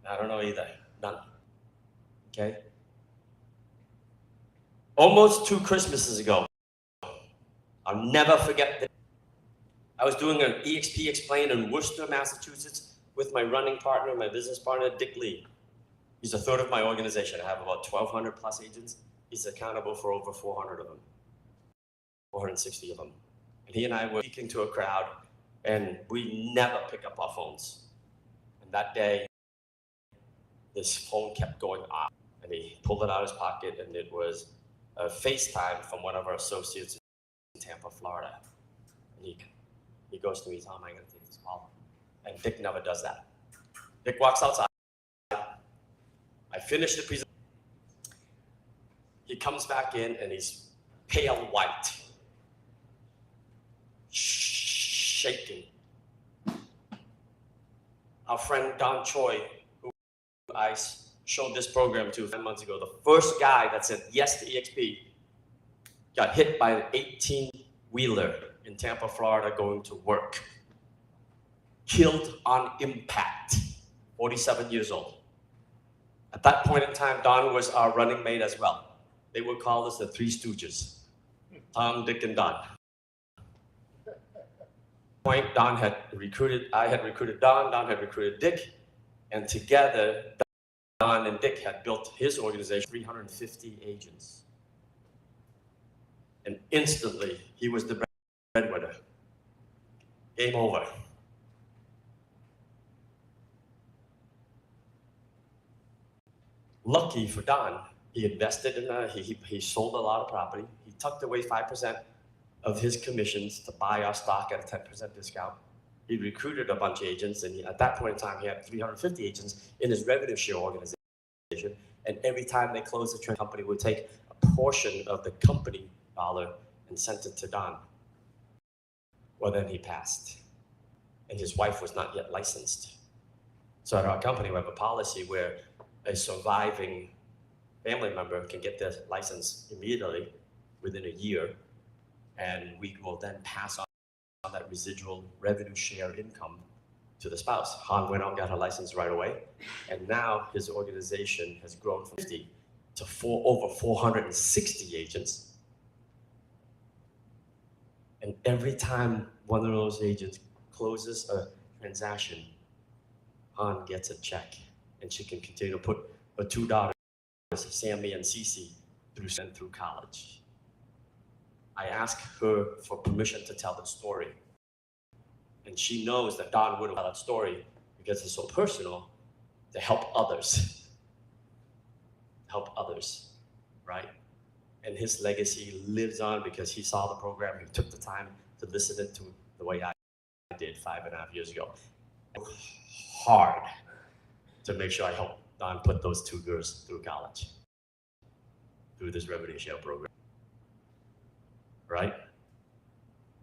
C: I don't know either. None. Okay? Almost 2 Christmases ago, I'll never forget that. I was doing an EXP Explain in Worcester, Massachusetts with my running partner, my business partner, Dick Lee. He's a third of my organization. I have about 1,200 plus agents. He's accountable for over 400 of them, 460 of them. And he and I were speaking to a crowd, and we never pick up our phones. And that day, this phone kept going off, and he pulled it out of his pocket, and it was a FaceTime from one of our associates in Tampa, Florida. And he goes to me, Tom, I gotta take this call. And Dick never does that. Dick walks outside. I finish the presentation. He comes back in and he's pale white, shaking. Our friend Don Choi, who I showed this program to 5 months ago, the first guy that said yes to EXP, got hit by an 18-wheeler in Tampa, Florida, going to work. Killed on impact, 47 years old. At that point in time, Don was our running mate as well. They would call us the Three Stooges, Tom, Dick, and Don. Point, I had recruited Don had recruited Dick, and together, Don and Dick had built his organization, 350 agents. And instantly, he was the breadwinner. Game over. Lucky for Don, he invested in he sold a lot of property. He tucked away 5% of his commissions to buy our stock at a 10% discount. He recruited a bunch of agents, and at that point in time, he had 350 agents in his revenue share organization. And every time they closed the company would take a portion of the company dollar and sent it to Don. Well, then he passed, and his wife was not yet licensed. So at our company, we have a policy where a surviving family member can get their license immediately within a year, and we will then pass on that residual revenue share income to the spouse. Han went out and got her license right away, and now his organization has grown from 50 to over 460 agents. And every time one of those agents closes a transaction, Han gets a check, and she can continue to put her two daughters, Sammy and Cece, through college. I asked her for permission to tell the story. And she knows that Don would tell that story because it's so personal to help others. Help others, right? And his legacy lives on because he saw the program. He took the time to listen to it the way I did 5.5 years ago. Hard to make sure I help Don put those two girls through college, through this revenue share program, right?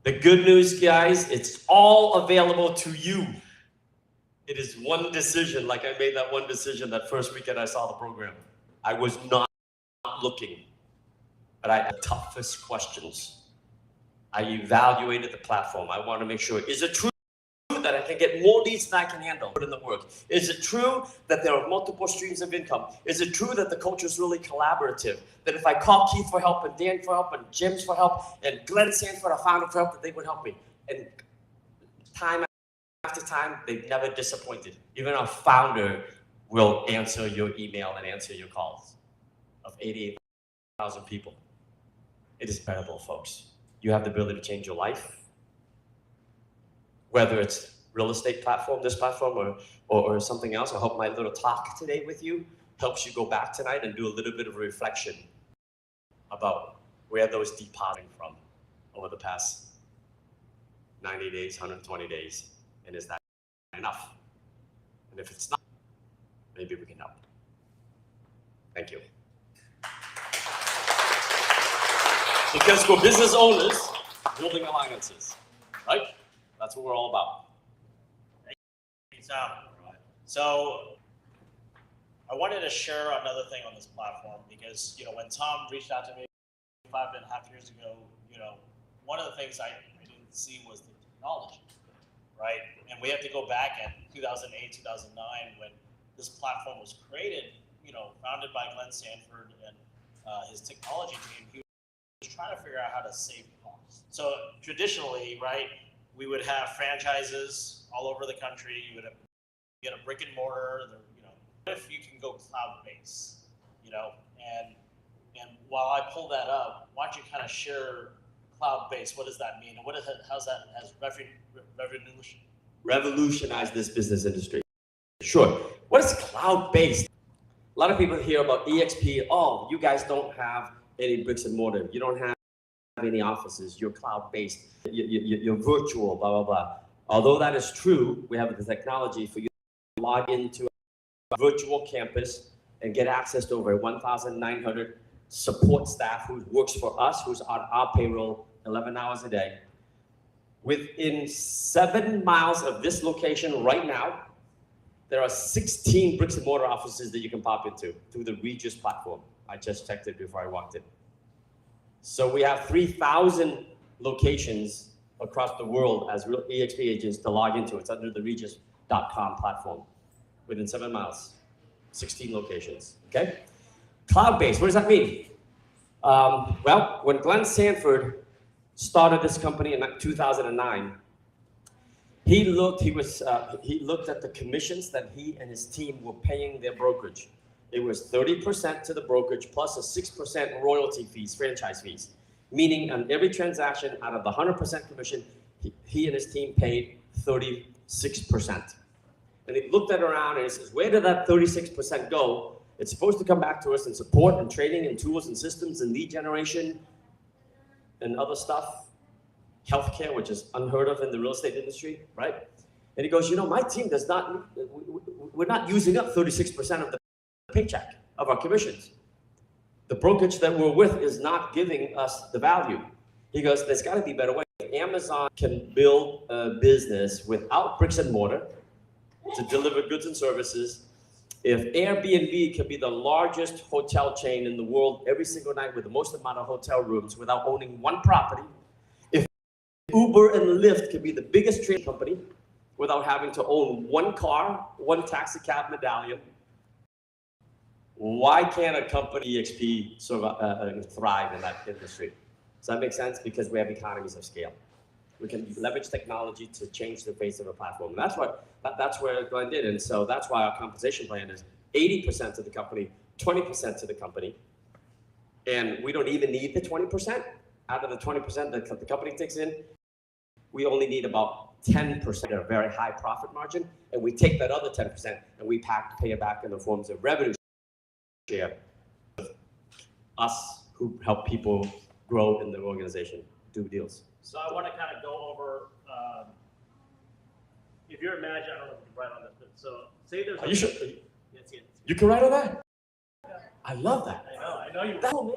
C: The good news, guys, it's all available to you. It is one decision, like I made that one decision that first weekend I saw the program. I was not looking, but I had the toughest questions. I evaluated the platform. I want to make sure, is it true that I can get more leads than I can handle, put in the work? Is it true that there are multiple streams of income? Is it true that the culture is really collaborative? That if I call Keith for help and Dan for help and Jim's for help and Glenn Sanford, our founder, for help, that they would help me? And time after time, they've never disappointed. Even our founder will answer your email and answer your calls. Of 88,000 people. It is incredible, folks. You have the ability to change your life. Whether it's real estate platform, this platform, or something else. I hope my little talk today with you helps you go back tonight and do a little bit of a reflection about where those depositing from over the past 90 days, 120 days, and is that enough? And if it's not, maybe we can help. Thank you. Because for business owners, building alliances, right? That's what we're all about.
A: So I wanted to share another thing on this platform because, when Tom reached out to me 5.5 years ago, one of the things I didn't see was the technology, right? And we have to go back at 2008, 2009 when this platform was created, founded by Glenn Sanford and his technology team. He was trying to figure out how to save costs. So traditionally, right, we would have franchises all over the country. You would get a brick and mortar. What if you can go cloud-based? And while I pull that up, why don't you kind of share cloud-based? What does that mean? And how's that has
C: revolutionized this business industry? Sure. What is cloud-based? A lot of people hear about EXP. Oh, you guys don't have any bricks and mortar. You don't have any offices. You're cloud-based. You're virtual, blah, blah, blah. Although that is true, we have the technology for you to log into a virtual campus and get access to over 1,900 support staff who works for us, who's on our payroll 11 hours a day. Within 7 miles of this location right now, there are 16 bricks and mortar offices that you can pop into through the Regis platform. I just checked it before I walked in. So we have 3,000 locations across the world as real EXP agents to log into. It's under the Regis.com platform. Within 7 miles, 16 locations, okay? Cloud-based, what does that mean? Well, when Glenn Sanford started this company in 2009, he looked at the commissions that he and his team were paying their brokerage. It was 30% to the brokerage plus a 6% royalty fees, franchise fees, meaning on every transaction out of the 100% commission, he and his team paid 36%. And he looked at it around and he says, where did that 36% go? It's supposed to come back to us in support and training and tools and systems and lead generation and other stuff. Healthcare, which is unheard of in the real estate industry, right? And he goes, you know, my team does not, we're not using up 36% of the paycheck of our commissions. The brokerage that we're with is not giving us the value. He goes, there's got to be a better way. Amazon can build a business without bricks and mortar to deliver goods and services. If Airbnb can be the largest hotel chain in the world every single night with the most amount of hotel rooms without owning one property, if Uber and Lyft can be the biggest train company without having to own one car, one taxi cab medallion, why can't a company EXP thrive in that industry? Does that make sense? Because we have economies of scale. We can leverage technology to change the face of a platform. And that's where Glenn did. And so that's why our compensation plan is 80% to the company, 20% to the company. And we don't even need the 20%. Out of the 20% that the company takes in, we only need about 10% at a very high profit margin. And we take that other 10% and we pay it back in the forms of revenue share. Us who help people grow in the organization, do deals.
A: So I want to kind of go over, if you're imagining, I don't know if you can write on this, but so say there's.
C: Are you sure?
A: Yes.
C: You can write on that? Yeah. I love that.
A: I know you.
C: Oh, man.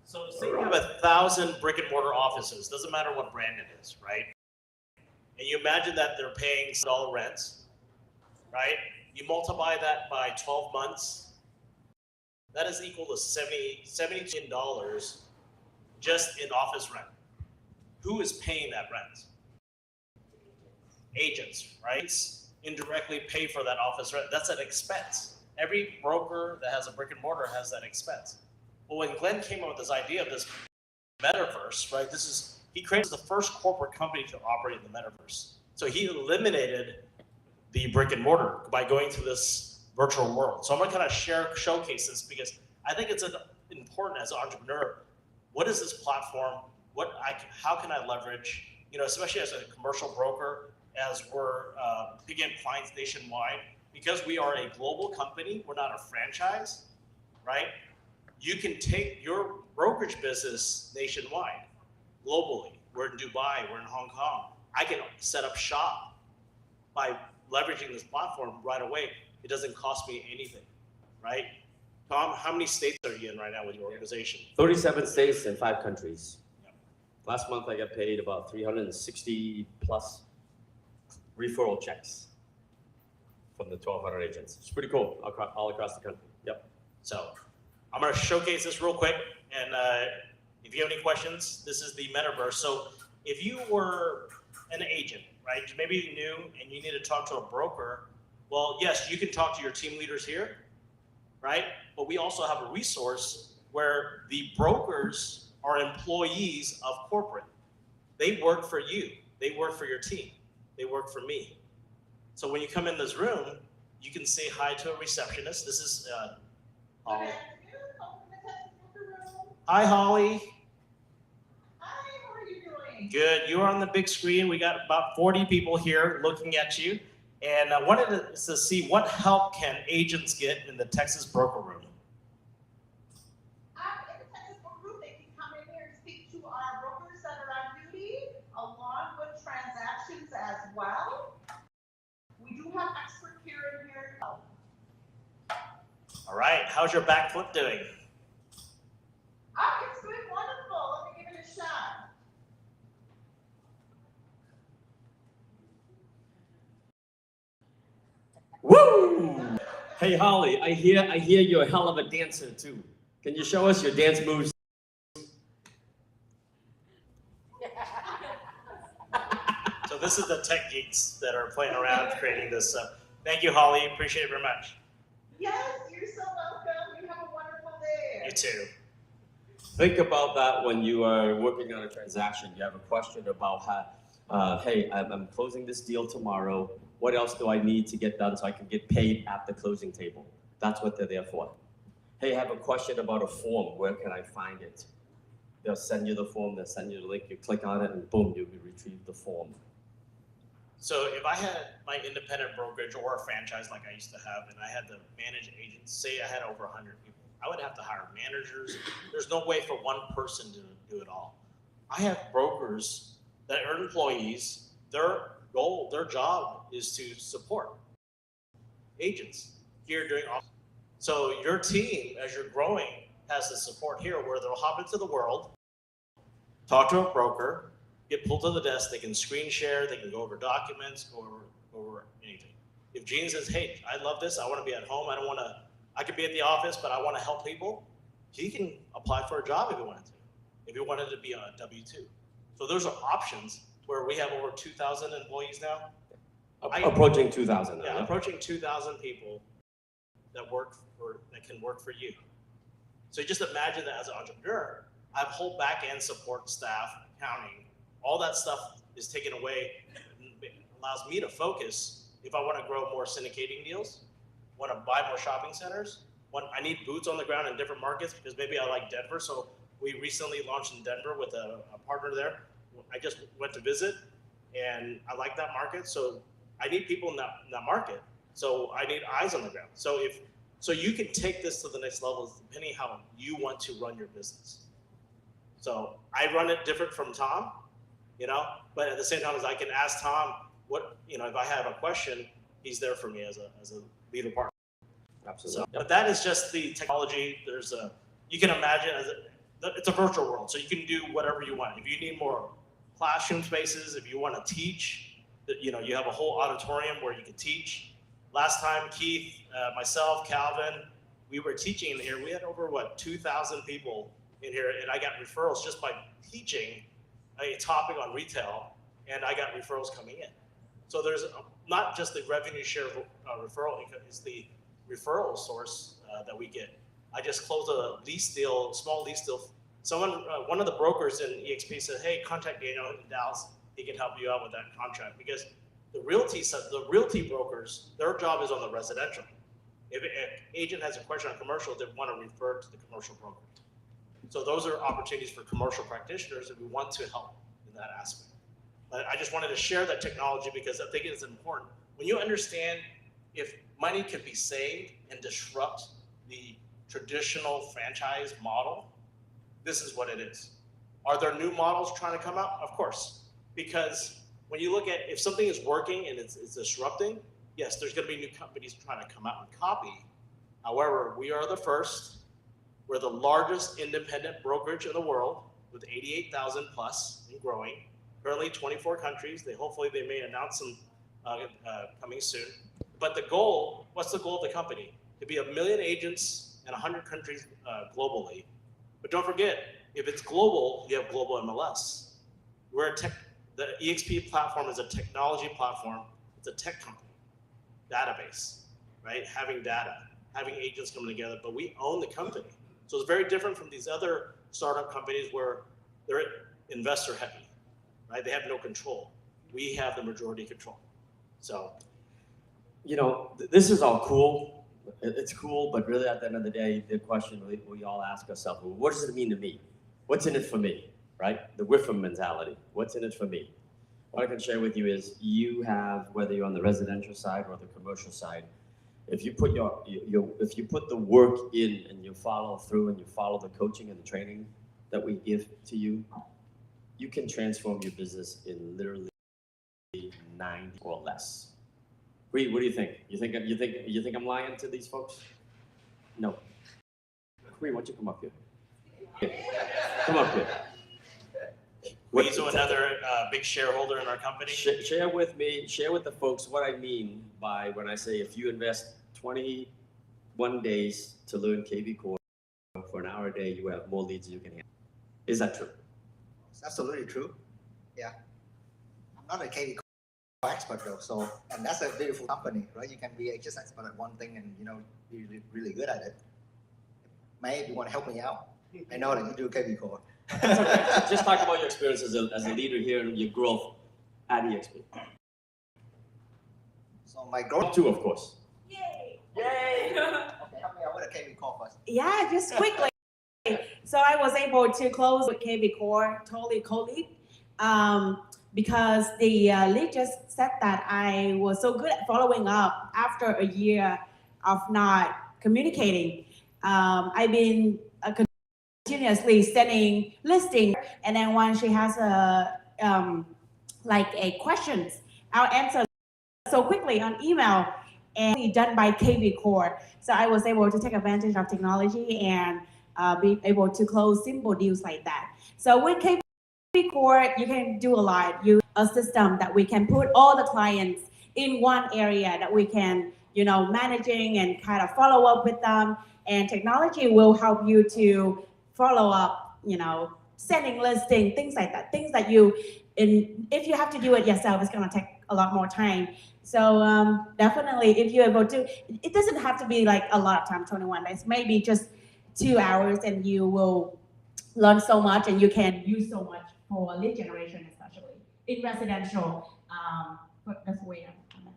A: So say you have 1,000 brick and mortar offices, doesn't matter what brand it is, right? And you imagine that they're paying $6 rents, right? You multiply that by 12 months, that is equal to $72 million just in office rent. Who is paying that rent? Agents, right? Indirectly pay for that office rent. That's an expense. Every broker that has a brick and mortar has that expense. But when Glenn came up with this idea of this metaverse, right? He created the first corporate company to operate in the metaverse. So he eliminated the brick and mortar by going to this virtual world. So I'm gonna kind of showcase this because I think it's important as an entrepreneur. What is this platform? How can I leverage, especially as a commercial broker, as we're picking up clients nationwide, because we are a global company, we're not a franchise, right? You can take your brokerage business nationwide, globally. We're in Dubai, we're in Hong Kong. I can set up shop by leveraging this platform right away. It doesn't cost me anything, right? Tom, how many states are you in right now with your organization?
C: 37 states and 5 countries. Last month I got paid about 360 plus referral checks from the 1,200 agents. It's pretty cool all across the country. Yep.
A: So I'm going to showcase this real quick. And if you have any questions, this is the metaverse. So if you were an agent, right, maybe you're new and you need to talk to a broker, well, yes, you can talk to your team leaders here, right? But we also have a resource where the brokers are employees of corporate. They work for you. They work for your team. They work for me. So when you come in this room, you can say hi to a receptionist. This is Holly. Hi, Holly.
G: Hi, how are you doing?
A: Good. You're on the big screen. We got about 40 people here looking at you. And I wanted to see what help can agents get in the Texas broker room.
G: In the Texas Broker Group, they can come in here and speak to our brokers that are on duty, along with transactions as well. We do have expert care in here
A: All right, how's your back foot doing?
G: Oh, it's doing wonderful. Let me give it a shot.
C: Woo! Hey Holly, I hear you're a hell of a dancer too. Can you show us your dance moves?
A: So this is the tech geeks that are playing around creating this. Thank you, Holly. Appreciate it very much.
G: Yes, you're so welcome. You have a wonderful day.
A: You too.
C: Think about that when you are working on a transaction. You have a question about how, hey, I'm closing this deal tomorrow. What else do I need to get done so I can get paid at the closing table? That's what they're there for. Hey, I have a question about a form. Where can I find it? They'll send you the form. They'll send you the link. You click on it, and boom, you retrieve the form.
A: So if I had my independent brokerage or a franchise like I used to have, and I had to manage agents, say I had over 100 people, I would have to hire managers. There's no way for one person to do it all. I have brokers that are employees. Their goal, their job is to support agents here doing all. So your team, as you're growing, has the support here where they'll hop into the world, talk to a broker, get pulled to the desk, they can screen share, they can go over documents, go over anything. If Gene says, hey, I love this, I want to be at home, I could be at the office, but I want to help people, he can apply for a job if he wanted to, if he wanted to be on a W-2. So those are options where we have over 2,000 employees now.
C: Approaching 2,000 now.
A: Yeah, approaching 2,000 people that can work for you. So just imagine that as an entrepreneur, I have whole back-end support staff, accounting, all that stuff is taken away. It allows me to focus if I want to grow more syndicating deals, want to buy more shopping centers, I need boots on the ground in different markets because maybe I like Denver. So we recently launched in Denver with a partner there. I just went to visit and I like that market. So I need people in that market. So I need eyes on the ground. So you can take this to the next level depending how you want to run your business. So I run it different from Tom, but at the same time as I can ask Tom if I have a question, he's there for me as a leader partner.
C: Absolutely.
A: So, but that is just the technology. You can imagine it's a virtual world, so you can do whatever you want. If you need more classroom spaces, if you want to teach, you have a whole auditorium where you can teach. Last time, Keith, myself, Calvin, we were teaching in here. We had over 2,000 people in here, and I got referrals just by teaching a topic on retail, and I got referrals coming in. So there's not just the revenue share referral income, it's the referral source that we get. I just closed a lease deal, small lease deal. One of the brokers in EXP said, hey, contact Daniel in Dallas. He can help you out with that contract. Because the realty brokers, their job is on the residential. If an agent has a question on commercial, they want to refer to the commercial broker. So those are opportunities for commercial practitioners that we want to help in that aspect. But I just wanted to share that technology because I think it is important. When you understand if money could be saved and disrupt the traditional franchise model, this is what it is. Are there new models trying to come out? Of course, because when you look at if something is working and it's disrupting, yes, there's going to be new companies trying to come out and copy. However, we are the first. We're the largest independent brokerage in the world with 88,000 plus and growing. Currently 24 countries. Hopefully they may announce some coming soon. But what's the goal of the company? To be 1 million agents in 100 countries globally. But don't forget, if it's global, you have global MLS. The EXP platform is a technology platform. It's a tech company, database, right? Having data, having agents coming together, but we own the company. So it's very different from these other startup companies where they're investor heavy, right? They have no control. We have the majority control. So,
C: this is all cool. It's cool, but really at the end of the day, the question we all ask ourselves, well, what does it mean to me? What's in it for me, right? The WIFM mentality. What's in it for me? What I can share with you is you have, whether you're on the residential side or the commercial side, if you put if you put the work in and you follow through and you follow the coaching and the training that we give to you, you can transform your business in literally 90 or less. Reed, what do you think? You think I'm lying to these folks? No. Queen, why don't you come up here? Come up here.
A: He's another big shareholder in our company.
C: Share with me, share with the folks what I mean by when I say if you invest 21 days to learn KV Core for an hour a day, you have more leads you can handle. Is that true?
H: It's absolutely true. Yeah. I'm not a KV expert though, so, and that's a beautiful company, right? You can be just expert at one thing and, you know, be really good at it. Maybe you want to help me out. I know that you do KV Core.
C: That's okay. Just talk about your experience as a leader here and your growth at EXP.
H: So my growth
C: Too, of course.
I: Yay!
C: Yay!
H: Okay, help me out with a KV Core first.
I: Yeah, just quickly. So I was able to close with KV Core, totally co-lead, because the lead just said that I was so good at following up after a year of not communicating. I've been continuously sending listing, and then when she has a questions, I'll answer so quickly on email, and done by KV Core. So I was able to take advantage of technology and be able to close simple deals like that. So with KV Core, you can do a lot. Use a system that we can put all the clients in one area that we can, you know, managing and kind of follow up with them. And technology will help you to follow up, you know, sending listing, things like that. Things that if you have to do it yourself, it's gonna take a lot more time. So definitely, if you're able to, it doesn't have to be like a lot of time, 21 days, maybe just 2 hours, and you will learn so much, and you can use so much for lead generation, especially in residential. But that's the way I'm on that.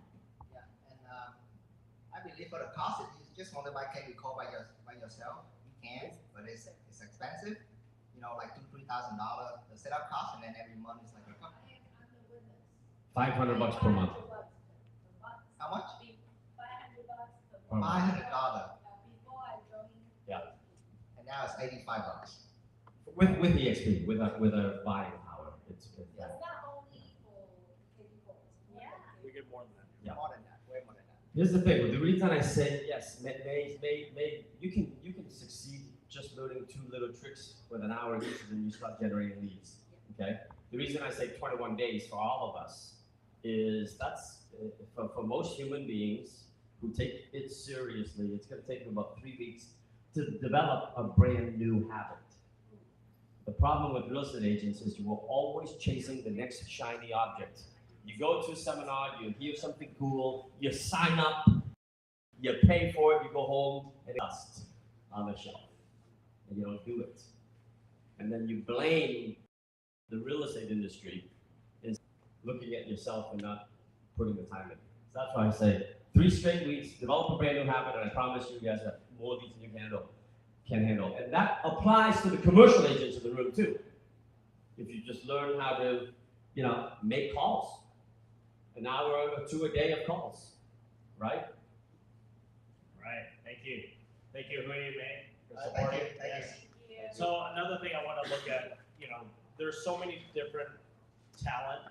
H: Yeah, and I believe for the cost, if you just want to buy KV Core by yourself, you can, but it's expensive. You know, like $2,000-3,000 the setup cost, and then every month is like
C: $500 per month.
H: how much?
C: Per month.
H: $500.
C: Yeah.
H: And now it's $85.
C: With EXP, with a buying power, it's
I: not only for KV Core. Yeah.
A: We get more than that.
C: Yeah.
H: More than that, way more than that.
C: Here's the thing. The reason I say yes, you can succeed just learning 2 little tricks with an hour each, and then you start generating leads. Okay. The reason I say 21 days for all of us is that's for most human beings who take it seriously. It's going to take them about 3 weeks to develop a brand new habit. The problem with real estate agents is you are always chasing the next shiny object. You go to a seminar, you hear something cool, you sign up, you pay for it, you go home, and it's dust on the shelf, and you don't do it. And then you blame the real estate industry is looking at yourself and not putting the time in. So that's why I say 3 straight weeks, develop a brand new habit, and I promise you guys have more leads than you can handle. And that applies to the commercial agents in the room too. If you just learn how to, you know, make calls, an hour or 2 a day of calls, right?
A: Right. Thank you. Thank you, Hui and May, for
H: Thank
A: supporting.
H: you. Thank you.
A: Yes. So another thing I want to look at, you know, there's so many different talent.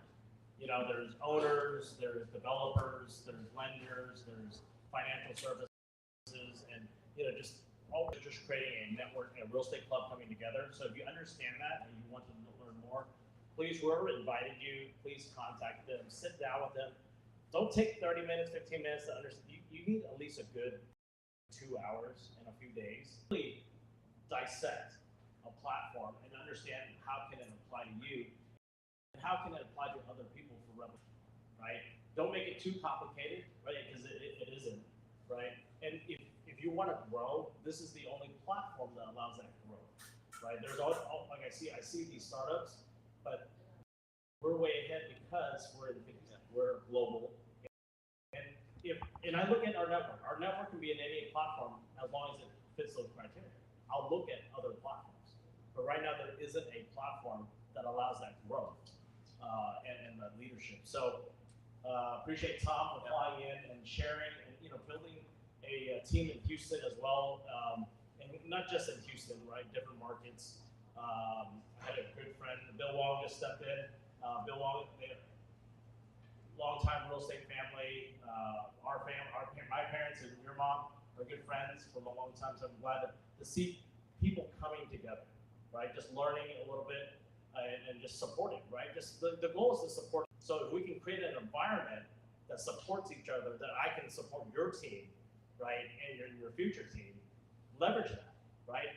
A: You know, there's owners, there's developers, there's lenders, there's financial services, and you know, just creating a network and a real estate club coming together. So if you understand that and you want to learn more, please, whoever invited you, please contact them, sit down with them. Don't take 30 minutes, 15 minutes to understand. You need at least a good 2 hours in a few days. Really dissect a platform and understand how can it apply to you and how can it apply to other people for revenue, right? Don't make it too complicated, right? Because it isn't, right? And if you want to grow, this is the only platform that allows that growth, right? There's all like I see these startups, but we're way ahead because we're global. And I look at our network. Our network can be in any platform as long as it fits those criteria. I'll look at other platforms, but right now there isn't a platform that allows that growth and the leadership. So appreciate Tom for flying in and sharing, and you know, building a team in Houston as well, and not just in Houston, right? Different markets. I had a good friend, Bill Wong, just stepped in. Bill Wong, longtime real estate family. My parents and your mom are good friends from a long time, so I'm glad to see people coming together, right? Just learning a little bit and just supporting, right? Just the goal is to support. So if we can create an environment that supports each other, that I can support your team, right, and your future team, leverage that, right?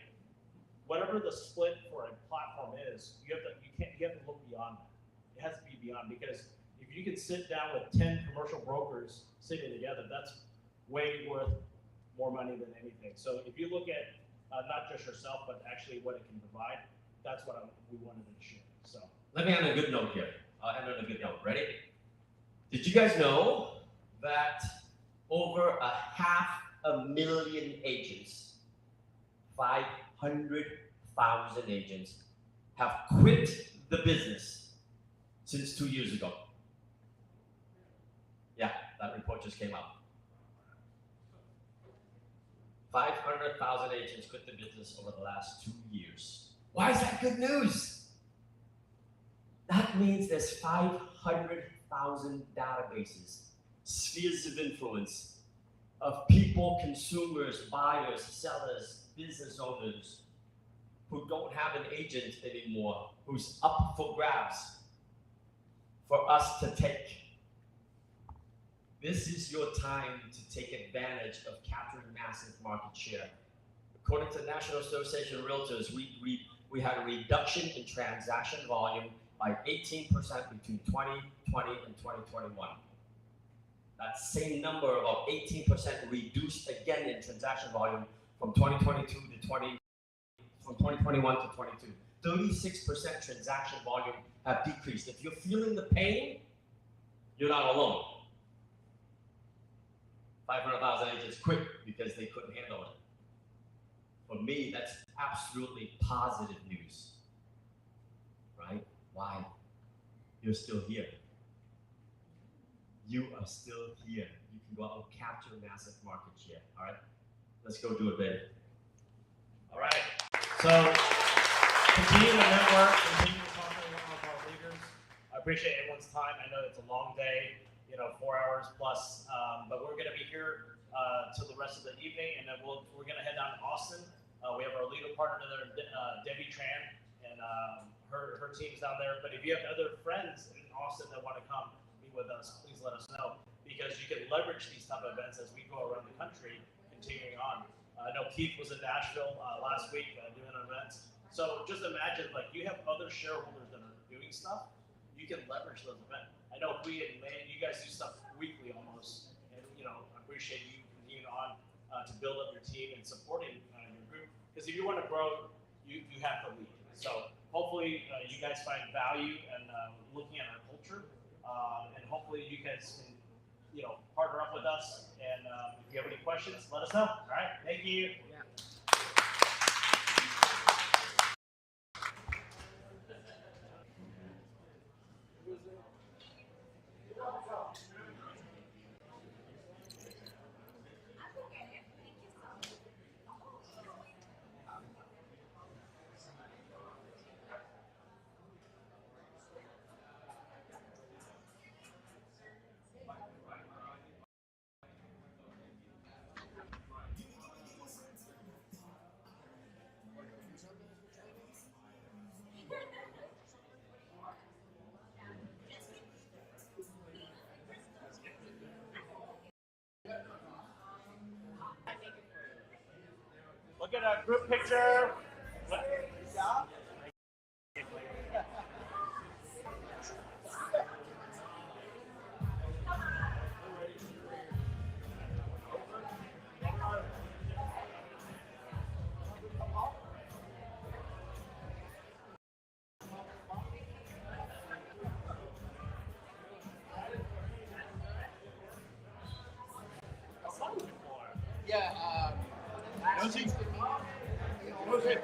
A: Whatever the split for a platform is, you have to look beyond that. It has to be beyond, because if you can sit down with 10 commercial brokers sitting together, that's way worth more money than anything. So if you look at not just yourself, but actually what it can provide, that's what we wanted to share. So
C: let me end on a good note here. I'll end on a good note. Ready? Did you guys know that over 500,000 agents, 500,000 agents have quit the business since 2 years ago? Yeah, that report just came out. 500,000 agents quit the business over the last 2 years. Why is that good news? That means there's 500,000 databases, spheres of influence of people, consumers, buyers, sellers, business owners who don't have an agent anymore, who's up for grabs for us to take. This is your time to take advantage of capturing massive market share. According to the National Association of Realtors, we had a reduction in transaction volume by 18% between 2020 and 2021. That same number, about 18%, reduced again in transaction volume from 2021 to 22. 36% transaction volume have decreased. If you're feeling the pain, you're not alone. 500,000 agents quit because they couldn't handle it. For me, that's absolutely positive news, right? Why? You're still here. You are still here. You can go out and capture massive market share, all right? Let's go do it, baby.
A: all right. So continue to network, continue to talk to one of our leaders. I appreciate everyone's time. I know it's a long day, 4 hours plus, but we're going to be here till the rest of the evening, and then we're going to head down to Austin. We have our leader partner there, Debbie Tran, and her team's down there. But if you have other friends in Austin that want to come meet with us, please let us know, because you can leverage these type of events as we go around the country, continuing on. I know Keith was in Nashville last week doing events. So just imagine, like, you have other shareholders that are doing stuff, you can leverage those events. I know you guys do stuff weekly almost, and I appreciate you continuing on to build up your team and supporting your group. Because if you want to grow, you have to lead. So hopefully you guys find value in looking at our culture, and hopefully you guys can partner up with us. And if you have any questions, let us know. All right, thank you.
B: Yeah.
A: Look at a group picture.
F: Yeah, Rosie? Rosie?